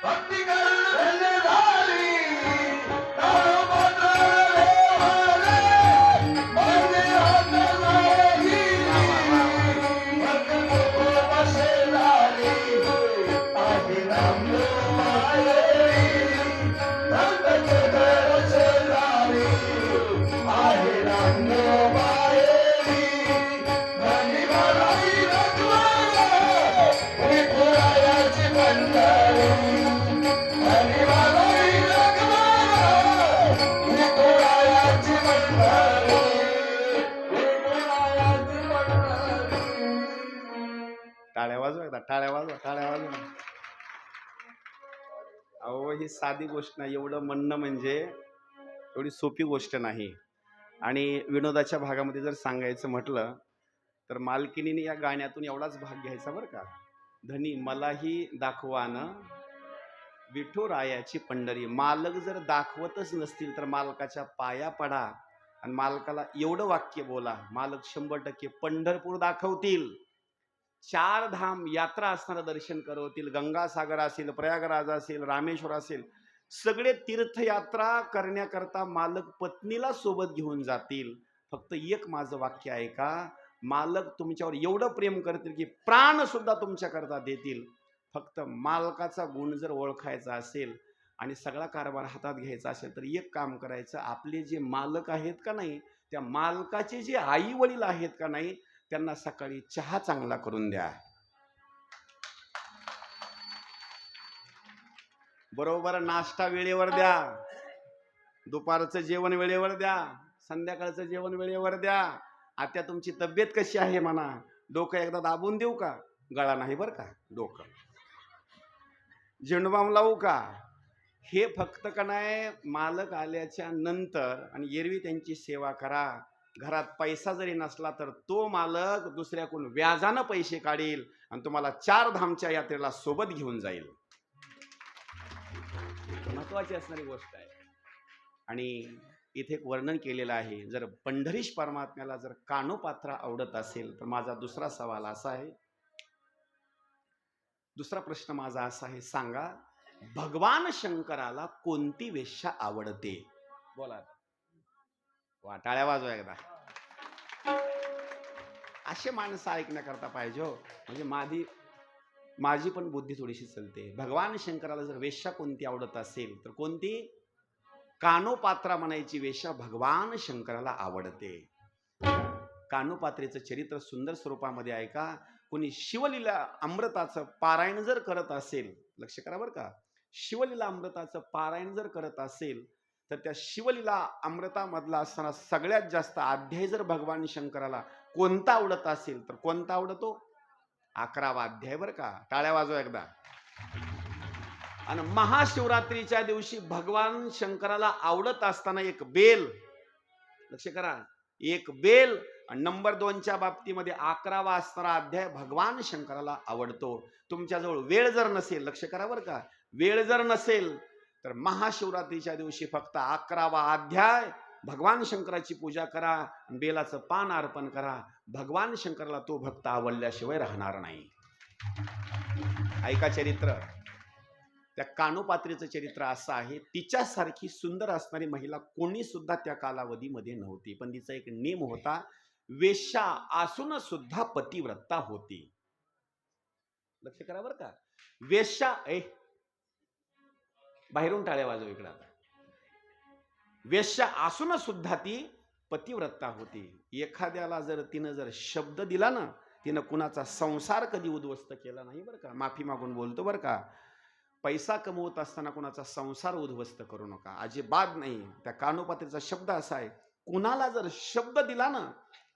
भक्ती करून झाली. कानोपात्राला देवाले मंदिरात जाई. भक्त बसेलाली आहे राममाई. भक्त बसेलाली आहे राममाई. टाळ्या वाजवा एकदा, टाळ्या वाजवा, टाळ्या वाजवा. अहो, ही साधी गोष्ट नाही. एवढं म्हणणं म्हणजे एवढी सोपी गोष्ट नाही. आणि विनोदाच्या भागामध्ये जर सांगायचं म्हटलं तर मालकिनीने या गाण्यातून एवढाच भाग घ्यायचा बरं का. धनी मलाही दाखवानं विठुरायाची पंढरी. मालक जर दाखवतच नसतील तर मालकाच्या पाया पडा आणि मालकाला एवढं वाक्य बोला, मालक 100% पंढरपूर दाखवतील, 4 धाम यात्रा असणारं दर्शन करवतील. गंगासागर असेल, प्रयागराज असेल, रामेश्वर असेल, सगळे तीर्थयात्रा करण्याकरता मालक पत्नीला सोबत घेऊन जातील. फक्त एक माझं वाक्य ऐका, मालक तुमच्यावर एवढं प्रेम करतील की प्राण सुद्धा तुमच्याकरता देतील. फक्त मालकाचा गुण जर ओळखायचा असेल आणि सगळा कारभार हातात घ्यायचा असेल तर एक काम करायचं, आपले जे मालक आहेत का नाही, त्या मालकाचे जे आई वडील आहेत का नाही, त्यांना सकाळी चहा चांगला करून द्या, बरोबर नाश्ता वेळेवर द्या, दुपारचं जेवण वेळेवर द्या, संध्याकाळचं जेवण वेळेवर द्या. आता तुमची तब्येत कशी आहे म्हणा, डोकं एकदा दाबून देऊ का? गळा नाही बरं का, डोकं. झेंडूबाम लावू का? हे फक्त का नाही मालक आल्याच्या नंतर. आणि एरवी त्यांची सेवा करा. घरात पैसा जरी नसला तर तो मालक दुसऱ्याकडून व्याजानं पैसे काढेल आणि तुम्हाला 4 धामच्या यात्रेला सोबत घेऊन जाईल. महत्वाची असणारी गोष्ट आहे. आणि इथे एक वर्णन केलेलं आहे, जर पंढरीश परमात्म्याला जर कानोपात्रा आवडत असेल तर माझा दुसरा सवाल असा आहे, दुसरा प्रश्न माझा असा आहे, सांगा भगवान शंकराला कोणती वेश्या आवडते? बोला. वा, टाळ्या वाजवा एकदा. असे माणसं ऐकण्याकरता पाहिजे हो, म्हणजे माझी पण बुद्धी थोडीशी चलते. भगवान शंकराला जर वेश्या कोणती आवडत असेल तर कोणती? कानोपात्रा म्हणायची वेश्या भगवान शंकराला आवडते. कानोपात्रेचं चरित्र सुंदर स्वरूपामध्ये ऐका. कोणी शिवलीला अमृताचं पारायण जर करत असेल, लक्ष करा बरं का, शिवलीला अमृताचं पारायण जर करत असेल तर त्या शिवलीला अमृतामधला असताना सगळ्यात जास्त अध्याय जर भगवान शंकराला कोणता आवडत असेल तर कोणता आवडतो? 11वा अध्याय बरं का. टाळ्या वाजवा एकदा. आणि महाशिवरात्रीच्या दिवशी भगवान शंकराला आवडत असताना एक बेल, लक्ष करा, एक बेल. नंबर 2च्या बाबतीमध्ये 11वा असणारा अध्याय भगवान शंकराला आवडतो. तुमच्याजवळ वेळ जर नसेल, लक्ष करा बरं का, वेळ जर नसेल तर महाशिवरात्रीच्या दिवशी फक्त 11वा अध्याय भगवान शंकराची पूजा करा, बेलाचं पान अर्पण करा. भगवान शंकराला तो भक्त आवडल्याशिवाय राहणार नाही. ऐका चरित्र. त्या कानोपात्रीचं चरित्र असं आहे, तिच्यासारखी सुंदर असणारी महिला कोणी सुद्धा त्या कालावधीमध्ये नव्हती. पण तिचा एक नेम होता, वेश्या असून सुद्धा पतिव्रता होती. लक्ष करा बरं का. वेश्या बाहेरून टाळ्या वाजव इकडे आता. वेश्या असून सुद्धा ती पतिव्रता होती. एखाद्याला जर तिनं शब्द दिला ना, तिनं कुणाचा संसार कधी उद्ध्वस्त केला नाही बरं का. माफी मागून बोलतो बरं का. पैसा कमवत असताना कुणाचा संसार उद्ध्वस्त करू नका, अजिबात नाही. त्या कानोपात्रीचा शब्द असा आहे, कुणाला जर शब्द दिला ना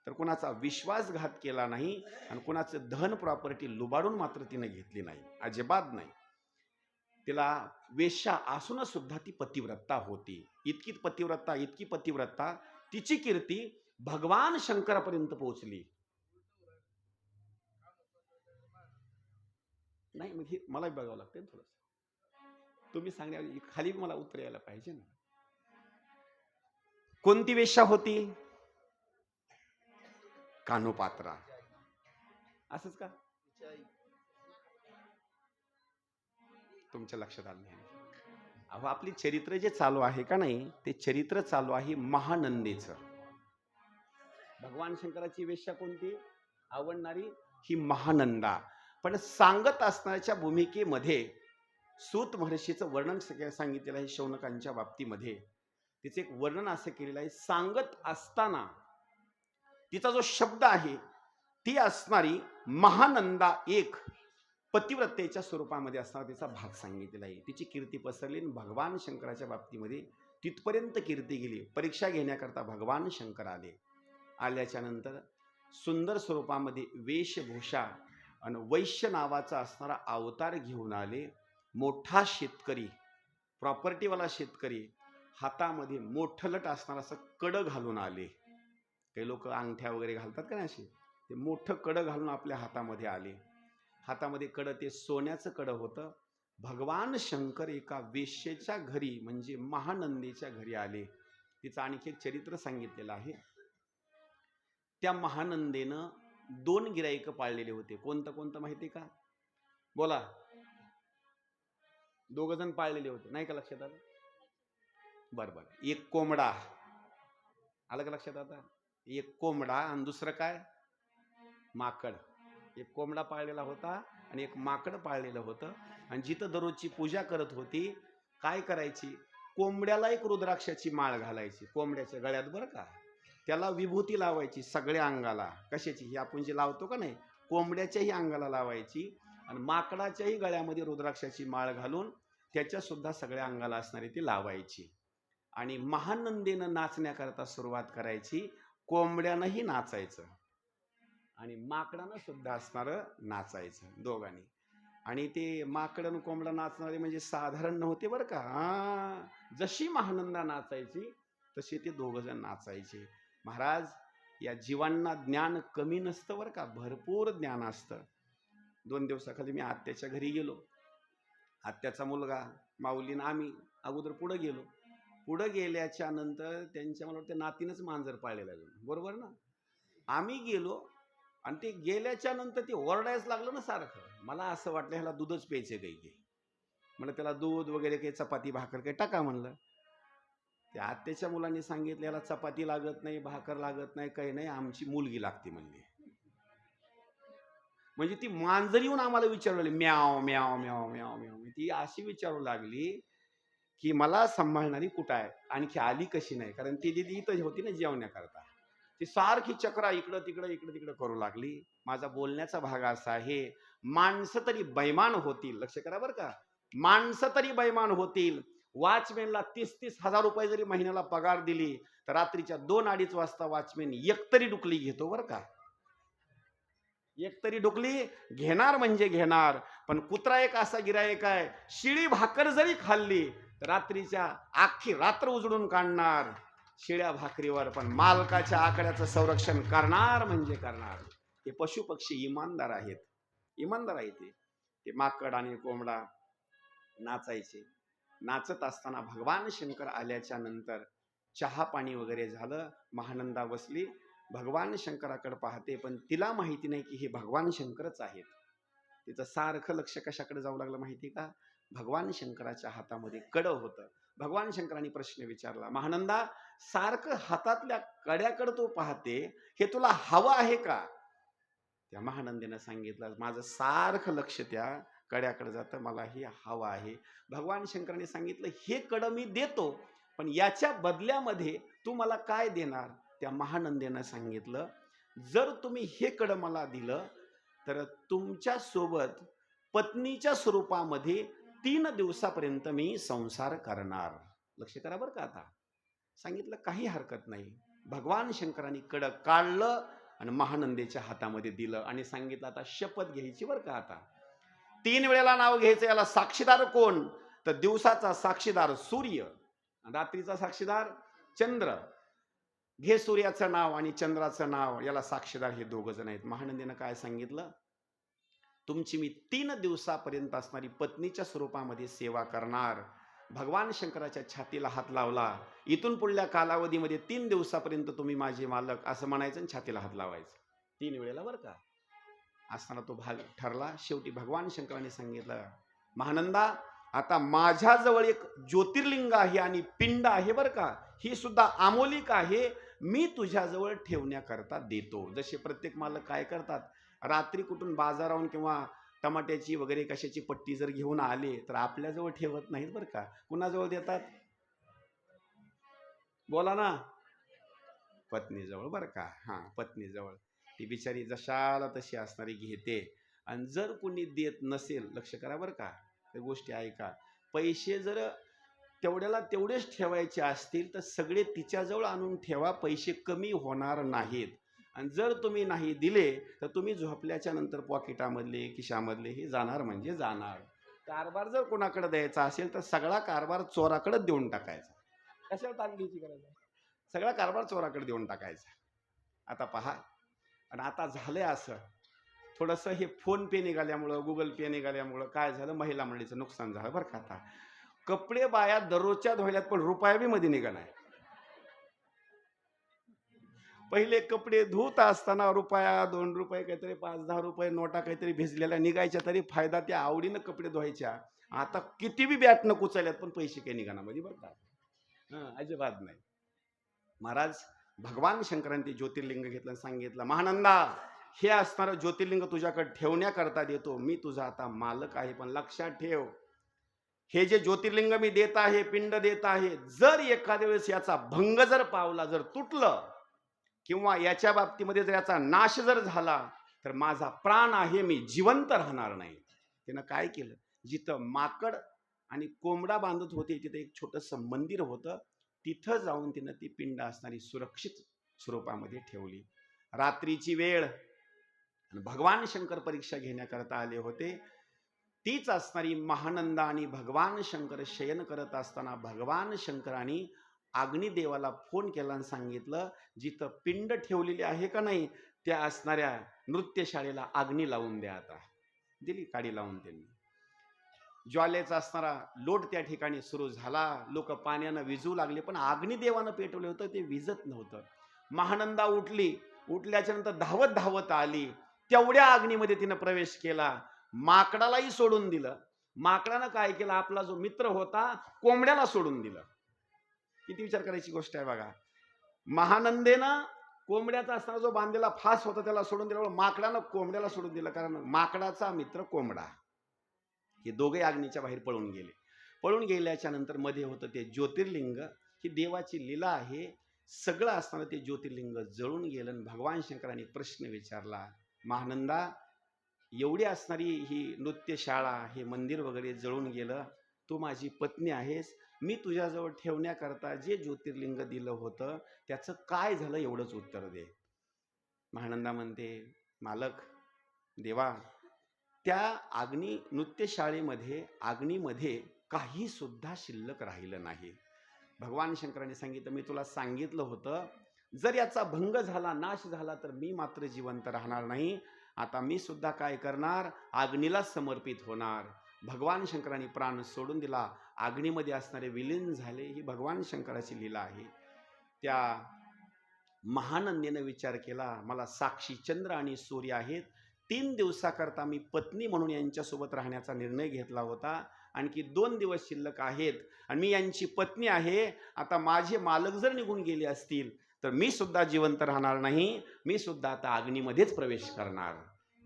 तर कुणाचा विश्वासघात केला नाही आणि कुणाचं धन प्रॉपर्टी लुबाडून मात्र तिने घेतली नाही, अजिबात नाही. तिला वेश्या असून सुद्धा ती पतिव्रता होती. इतकी पतिव्रता तिची कीर्ती भगवान शंकरापर्यंत पोहोचली. नाही मग हे मला बघावं लागतं थोडस. तुम्ही सांगण्या खाली मला उत्तर यायला पाहिजे ना. कोणती वेश्या होती? कानोपात्रा. असंच का तुमच्या लक्षात आलं नाही? अहो आपली चरित्र जे चालू आहे का नाही, ते चरित्र चालू आहे महानंदेचं. भगवान शंकराची वेश्या कोणती आवडणारी? ही महानंदा. पण सांगत असण्याच्या भूमिकेमध्ये सूत महर्षीचं वर्णन सांगितलेलं आहे. शौनकांच्या बाबतीमध्ये तिचे एक वर्णन असं केलेलं आहे, सांगत असताना तिचा जो शब्द आहे ती असणारी महानंदा एक पतिव्रतेच्या स्वरूपामध्ये असणारा तिचा भाग सांगितलेला आहे. तिची कीर्ती पसरली आणि भगवान शंकराच्या बाबतीमध्ये तिथपर्यंत कीर्ती गेली. परीक्षा घेण्याकरता भगवान शंकर आले. आल्याच्या नंतर सुंदर स्वरूपामध्ये वेशभूषा आणि वैश्य नावाचा असणारा अवतार घेऊन आले. मोठा शेतकरी, प्रॉपर्टीवाला शेतकरी, हातामध्ये मोठलट असणारा असं कडं घालून आले. काही लोक अंगठ्या वगैरे घालतात का नाही, असे ते मोठं कडं घालून आपल्या हातामध्ये आले. हातामध्ये कडं ते सोन्याचं कडं होतं. भगवान शंकर एका वेश्येच्या घरी म्हणजे महानंदेच्या घरी आले. तिचं आणखी एक चरित्र सांगितलेलं आहे. त्या महानंदेनं 2 गिराईक पाळलेले होते. कोणतं माहिती का? बोला. 2 जण पाळलेले होते, नाही का लक्षात आलं? बरोबर. एक कोंबडा, आलं का लक्षात? आता एक कोंबडा आणि दुसरं काय? माकड. एक कोंबडा पाळलेला होता आणि एक माकड पाळलेलं होतं. आणि जिथं दररोजची पूजा करत होती, काय करायची? कोंबड्याला एक रुद्राक्षाची माळ घालायची कोंबड्याच्या गळ्यात बरं का. त्याला विभूती लावायची सगळ्या अंगाला. कशाची? ही आपण जी लावतो का नाही, कोंबड्याच्याही अंगाला लावायची. आणि माकडाच्याही गळ्यामध्ये रुद्राक्षाची माळ घालून त्याच्या सुद्धा सगळ्या अंगाला असणारी ती लावायची. आणि महानंदेनं नाचण्याकरता सुरुवात करायची. कोंबड्यानंही नाचायचं आणि माकडानं सुद्धा असणारं नाचायचं दोघांनी. आणि ते माकड आणि कोंबडा नाचणारे म्हणजे साधारण नव्हते बरं का. जशी महानंदा नाचायची तशी ते 2 जण नाचायचे. महाराज, या जीवांना ज्ञान कमी नसतं बरं का, भरपूर ज्ञान असतं. 2 दिवसाखाली मी आत्याच्या घरी गेलो. आत्याचा मुलगा माऊलीनं आम्ही अगोदर पुढे गेलो. पुढे गेल्याच्या नंतर त्यांच्या मला वाटतं नातीनच मांजर पाळलेला आहे, बरोबर ना. आम्ही गेलो आणि ते गेल्याच्या नंतर ते ओरडायच लागलं ना सारखं. मला असं वाटलं ह्याला दूधच प्यायचे काही. म्हणलं त्याला दूध वगैरे काही चपाती भाकर काही टाका म्हणलं. त्या आत्याच्या मुलांनी सांगितलं याला चपाती लागत नाही, भाकर लागत नाही, काही नाही, आमची मुलगी लागते म्हणली. म्हणजे ती मांजर येऊन आम्हाला विचारू लागली, म्याव म्याव म्याव म्याव म्याव. ती अशी विचारू लागली की मला सांभाळणारी कुठं आहे, आणखी आली कशी नाही. कारण ती दिदी इथं होती ना जेवण्याकरता. ती सारखी चक्रा इकडं तिकडं करू लागली. माझा बोलण्याचा भाग असा आहे, माणसं तरी बैमान होतील. लक्ष करा बरं का. माणसं तरी बैमान होतील. वॉचमॅनला 30-30 हजार रुपये जरी महिन्याला पगार दिली तर रात्रीच्या 2-2:30 वाजता वॉचमॅन एकतरी डुकली घेतो बरं का. एकतरी डुकली घेणार म्हणजे घेणार. पण कुत्रा एक असा गिरायक आहे, शिळी भाकर जरी खाल्ली तर रात्रीच्या अख्खी रात्र उजडून काढणार शिळ्या भाकरीवर. पण मालकाच्या आकड्याचं संरक्षण करणार म्हणजे करणार. हे पशु पक्षी इमानदार आहेत, इमानदार आहेत. ते माकड आणि कोंबडा नाचायचे. नाचत असताना भगवान शंकर आल्याच्या नंतर चहा पाणी वगैरे झालं. महानंदा बसली, भगवान शंकराकडे पाहते, पण तिला माहिती नाही की हे भगवान शंकरच आहेत. तिचं सारखं लक्ष कशाकडे जाऊ लागलं माहिती का? भगवान शंकराच्या हातामध्ये कडं होतं. भगवान शंकरांनी प्रश्न विचारला, महानंदा सारखं हातातल्या कड्याकडे तो पाहते, हे तुला हवं आहे का? त्या महानंदीनं सांगितलं, माझं सारखं लक्ष त्या कड्याकडे जातं, मला हे हवं आहे. भगवान शंकरांनी सांगितलं, हे कडं मी देतो, पण याच्या बदल्यामध्ये तू मला काय देणार? त्या महानंदीनं सांगितलं, जर तुम्ही हे कडं मला दिलं तर तुमच्या सोबत पत्नीच्या स्वरूपामध्ये 3 दिवसापर्यंत मी संसार करणार. लक्ष करा बरं का. आता सांगितलं काही हरकत नाही. भगवान शंकरांनी कडं काढलं आणि महानंदेच्या हातामध्ये दिलं आणि सांगितलं, आता शपथ घ्यायची बरं का. आता 3 वेळेला नाव घ्यायचं. याला साक्षीदार कोण? तर दिवसाचा साक्षीदार सूर्य, रात्रीचा साक्षीदार चंद्र. घे सूर्याचं नाव आणि चंद्राचं नाव, याला साक्षीदार हे 2 जण आहेत. महानंदीनं काय सांगितलं, तुमची मी 3 दिवसापर्यंत असणारी पत्नीच्या स्वरूपामध्ये सेवा करणार. भगवान शंकराच्या छातीला हात लावला. इथून पुढल्या कालावधीमध्ये 3 दिवसापर्यंत तुम्ही माझे मालक असं म्हणायचं आणि छातीला हात लावायचं 3 वेळेला बरं का. असताना तो भाग ठरला. शेवटी भगवान शंकरांनी सांगितलं, महानंदा आता माझ्याजवळ एक ज्योतिर्लिंग आहे आणि पिंड आहे बरं का, ही सुद्धा अमोलिक आहे, मी तुझ्याजवळ ठेवण्याकरता देतो. जसे प्रत्येक मालक काय करतात, रात्री कुठून बाजाराहून किंवा टमाट्याची वगैरे कशाची पट्टी जर घेऊन आले तर आपल्याजवळ ठेवत नाहीत बरं का. कुणाजवळ देतात? बोला ना. पत्नीजवळ बरं का. हां, पत्नीजवळ. ती बिचारी जशाला तशी असणारी घेते. आणि जर कोणी देत नसेल, लक्ष करा बरं का, त्या गोष्टी ऐका, पैसे जर तेवढ्याला तेवढेच ठेवायचे असतील तर सगळे तिच्याजवळ आणून ठेवा, पैसे कमी होणार नाहीत. आणि जर तुम्ही नाही दिले तर तुम्ही झोपल्याच्या नंतर पॉकेटामधले खिशामधले हे जाणार म्हणजे जाणार. कारभार जर कोणाकडे द्यायचा असेल तर सगळा कारभार चोराकडे देऊन टाकायचा. कशाला ताण घ्यायची गरज आहे? सगळा कारभार चोराकडे देऊन टाकायचा. आता पहा, आणि आता झालंय असं, थोडंसं हे फोन पे निघाल्यामुळं, गुगल पे निघाल्यामुळं काय झालं, महिला मंडळीचं नुकसान झालं बरं का. आता कपडे बाया दररोजच्या धुवायल्यात, पण रुपया बी मध्ये निघालाय. पहिले कपडे धुत असताना रुपया 2 रुपये काहीतरी 5-10 रुपये नोटा काहीतरी भिजलेल्या निघायच्या, तरी फायदा, त्या आवडीनं कपडे धुवायच्या. आता किती बी बॅटनं कुचायल्यात पण पैसे काही निघाना मध्ये बरं का. अजिबात नाही. महाराज भगवान शंकरांनी ज्योतिर्लिंग घेतलं आणि सांगितलं, महानंदा हे असणारं ज्योतिर्लिंग तुझ्याकडे ठेवण्याकरता देतो, मी तुझा आता मालक आहे. पण लक्षात ठेव, हे जे ज्योतिर्लिंग मी देत आहे, पिंड देत आहे, जर एखाद्या वेळेस याचा भंग जर पावला, जर तुटलं किंवा याच्या बाबतीमध्ये जर याचा नाश जर झाला तर माझा प्राण आहे, मी जिवंत राहणार नाही. त्यानं काय केलं, जिथं माकड आणि कोंबडा बांधत होते तिथे एक छोटंसं मंदिर होतं, तिथं जाऊन तिनं ती पिंड असणारी सुरक्षित स्वरूपामध्ये ठेवली. रात्रीची वेळ, भगवान शंकर परीक्षा घेण्याकरता आले होते. तीच असणारी महानंदा आणि भगवान शंकर शयन करत असताना भगवान शंकरांनी अग्निदेवाला फोन केला आणि सांगितलं, जिथं पिंड ठेवलेली आहे का नाही त्या असणाऱ्या नृत्यशाळेला अग्नी लावून द्या. आता दिली काडी लावून त्यांनी. ज्वालेचा असणारा लोट त्या ठिकाणी सुरू झाला. लोक पाण्यानं विजू लागले, पण अग्निदेवानं पेटवलं होतं ते विजत नव्हतं. महानंदा उठली. उठल्याच्या नंतर धावत धावत आली. तेवढ्या अग्नीमध्ये तिनं प्रवेश केला. माकडालाही सोडून दिलं. माकडानं काय केलं, आपला जो मित्र होता कोंबड्याला सोडून दिलं. किती विचार करायची गोष्ट आहे बघा. महानंदेनं कोंबड्याचा असणारा जो बांधलेला फास होता त्याला सोडून दिला, माकडानं कोंबड्याला सोडून दिलं, कारण माकडाचा मित्र कोंबडा. हे दोघे अग्नीच्या बाहेर पळून गेले. पळून गेल्याच्या नंतर मध्ये होतं ते ज्योतिर्लिंग. ही देवाची लीला आहे. सगळं असताना ते ज्योतिर्लिंग जळून गेलं. भगवान शंकरांनी प्रश्न विचारला, महानंदा एवढी असणारी ही नृत्यशाळा, हे मंदिर वगैरे जळून गेलं, तू माझी पत्नी आहेस, मी तुझ्याजवळ ठेवण्याकरता जे ज्योतिर्लिंग दिलं होतं त्याचं काय झालं एवढंच उत्तर दे. महानंदा म्हणते, मालक देवा, त्या अग्नी नृत्यशाळेमध्ये अग्नीमध्ये काही सुद्धा शिल्लक राहिलं नाही. भगवान शंकरांनी सांगितलं, मी तुला सांगितलं होतं जर याचा भंग झाला, नाश झाला तर मी मात्र जिवंत राहणार नाही. आता मी सुद्धा काय करणार, अग्नीला समर्पित होणार. भगवान शंकरांनी प्राण सोडून दिला, अग्नीमध्ये असणारे विलीन झाले. ही भगवान शंकराची लीला आहे. त्या महानंदीने विचार केला, मला साक्षी चंद्र आणि सूर्य आहेत, 3 दिवसाकरता मी पत्नी म्हणून यांच्यासोबत राहण्याचा निर्णय घेतला होता. आणखी 2 दिवस शिल्लक आहेत आणि मी यांची पत्नी आहे. आता माझे मालक जर निघून गेले असतील तर मी सुद्धा जिवंत राहणार नाही, मी सुद्धा आता अग्नीमध्येच प्रवेश करणार.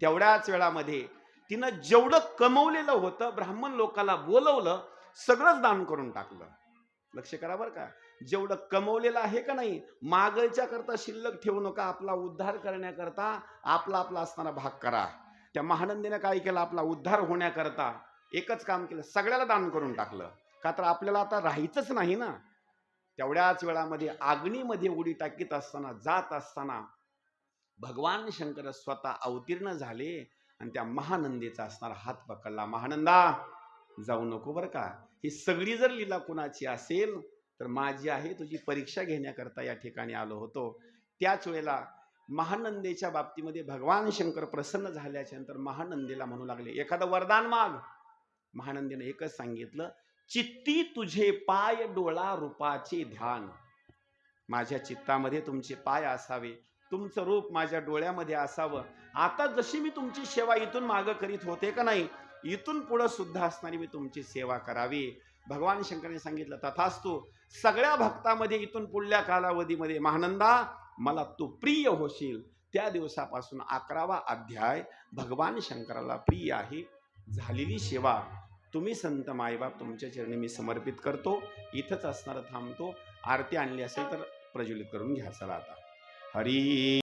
तेवढ्याच वेळामध्ये तिनं जेवढं कमवलेलं होतं ब्राह्मण लोकाला बोलवलं, सगळंच दान करून टाकलं. लक्ष करा बरं का, जेवढं कमवलेलं आहे का नाही, मागच्या करता शिल्लक ठेवू नका. आपला उद्धार करण्याकरता आपला आपला असणारा भाग करा. त्या महानंदीने काय केलं, आपला उद्धार होण्याकरता एकच काम केलं, सगळ्याला दान करून टाकलं. का तर आपल्याला आता राहायचंच नाही ना. तेवढ्याच वेळामध्ये अग्नीमध्ये उडी टाकीत असताना, जात असताना भगवान शंकर स्वतः अवतीर्ण झाले आणि त्या महानंदीचा असणारा हात पकडला. महानंदा, जाऊ नको बरं का, ही सगळी जर लीला कुणाची असेल तर माझी आहे. तुझी परीक्षा घेण्याकरता या ठिकाणी आलो होतो. त्याच वेळेला महानंदेच्या बाबतीमध्ये भगवान शंकर प्रसन्न झाल्याच्या नंतर महानंदीला म्हणू लागले, एखादं वरदान माग. महानंदीने एकच सांगितलं, चित्ती तुझे पाय डोळा रूपाचे ध्यान. माझ्या चित्तामध्ये तुमचे पाय असावे, तुमचं रूप माझ्या डोळ्यामध्ये असावं. आता जशी मी तुमची सेवा इथून मागं करीत होते का नाही, इथून पुढं सुद्धा असणारी मी तुमची सेवा करावी. भगवान शंकरांनी सांगितलं, तथास्तु. सगळ्या भक्तामध्ये इथून पुढल्या कालावधीमध्ये महानंदा मला तू प्रिय होशील. त्या दिवसापासून 11वा अध्याय भगवान शंकराला प्रिय आहे. झालेली सेवा तुम्ही संत मायबाप तुमच्या चरणी मी समर्पित करतो. इथंच असणार थांबतो. आरती आणली असेल तर प्रज्वलित करून घ्या. चला आता. हरी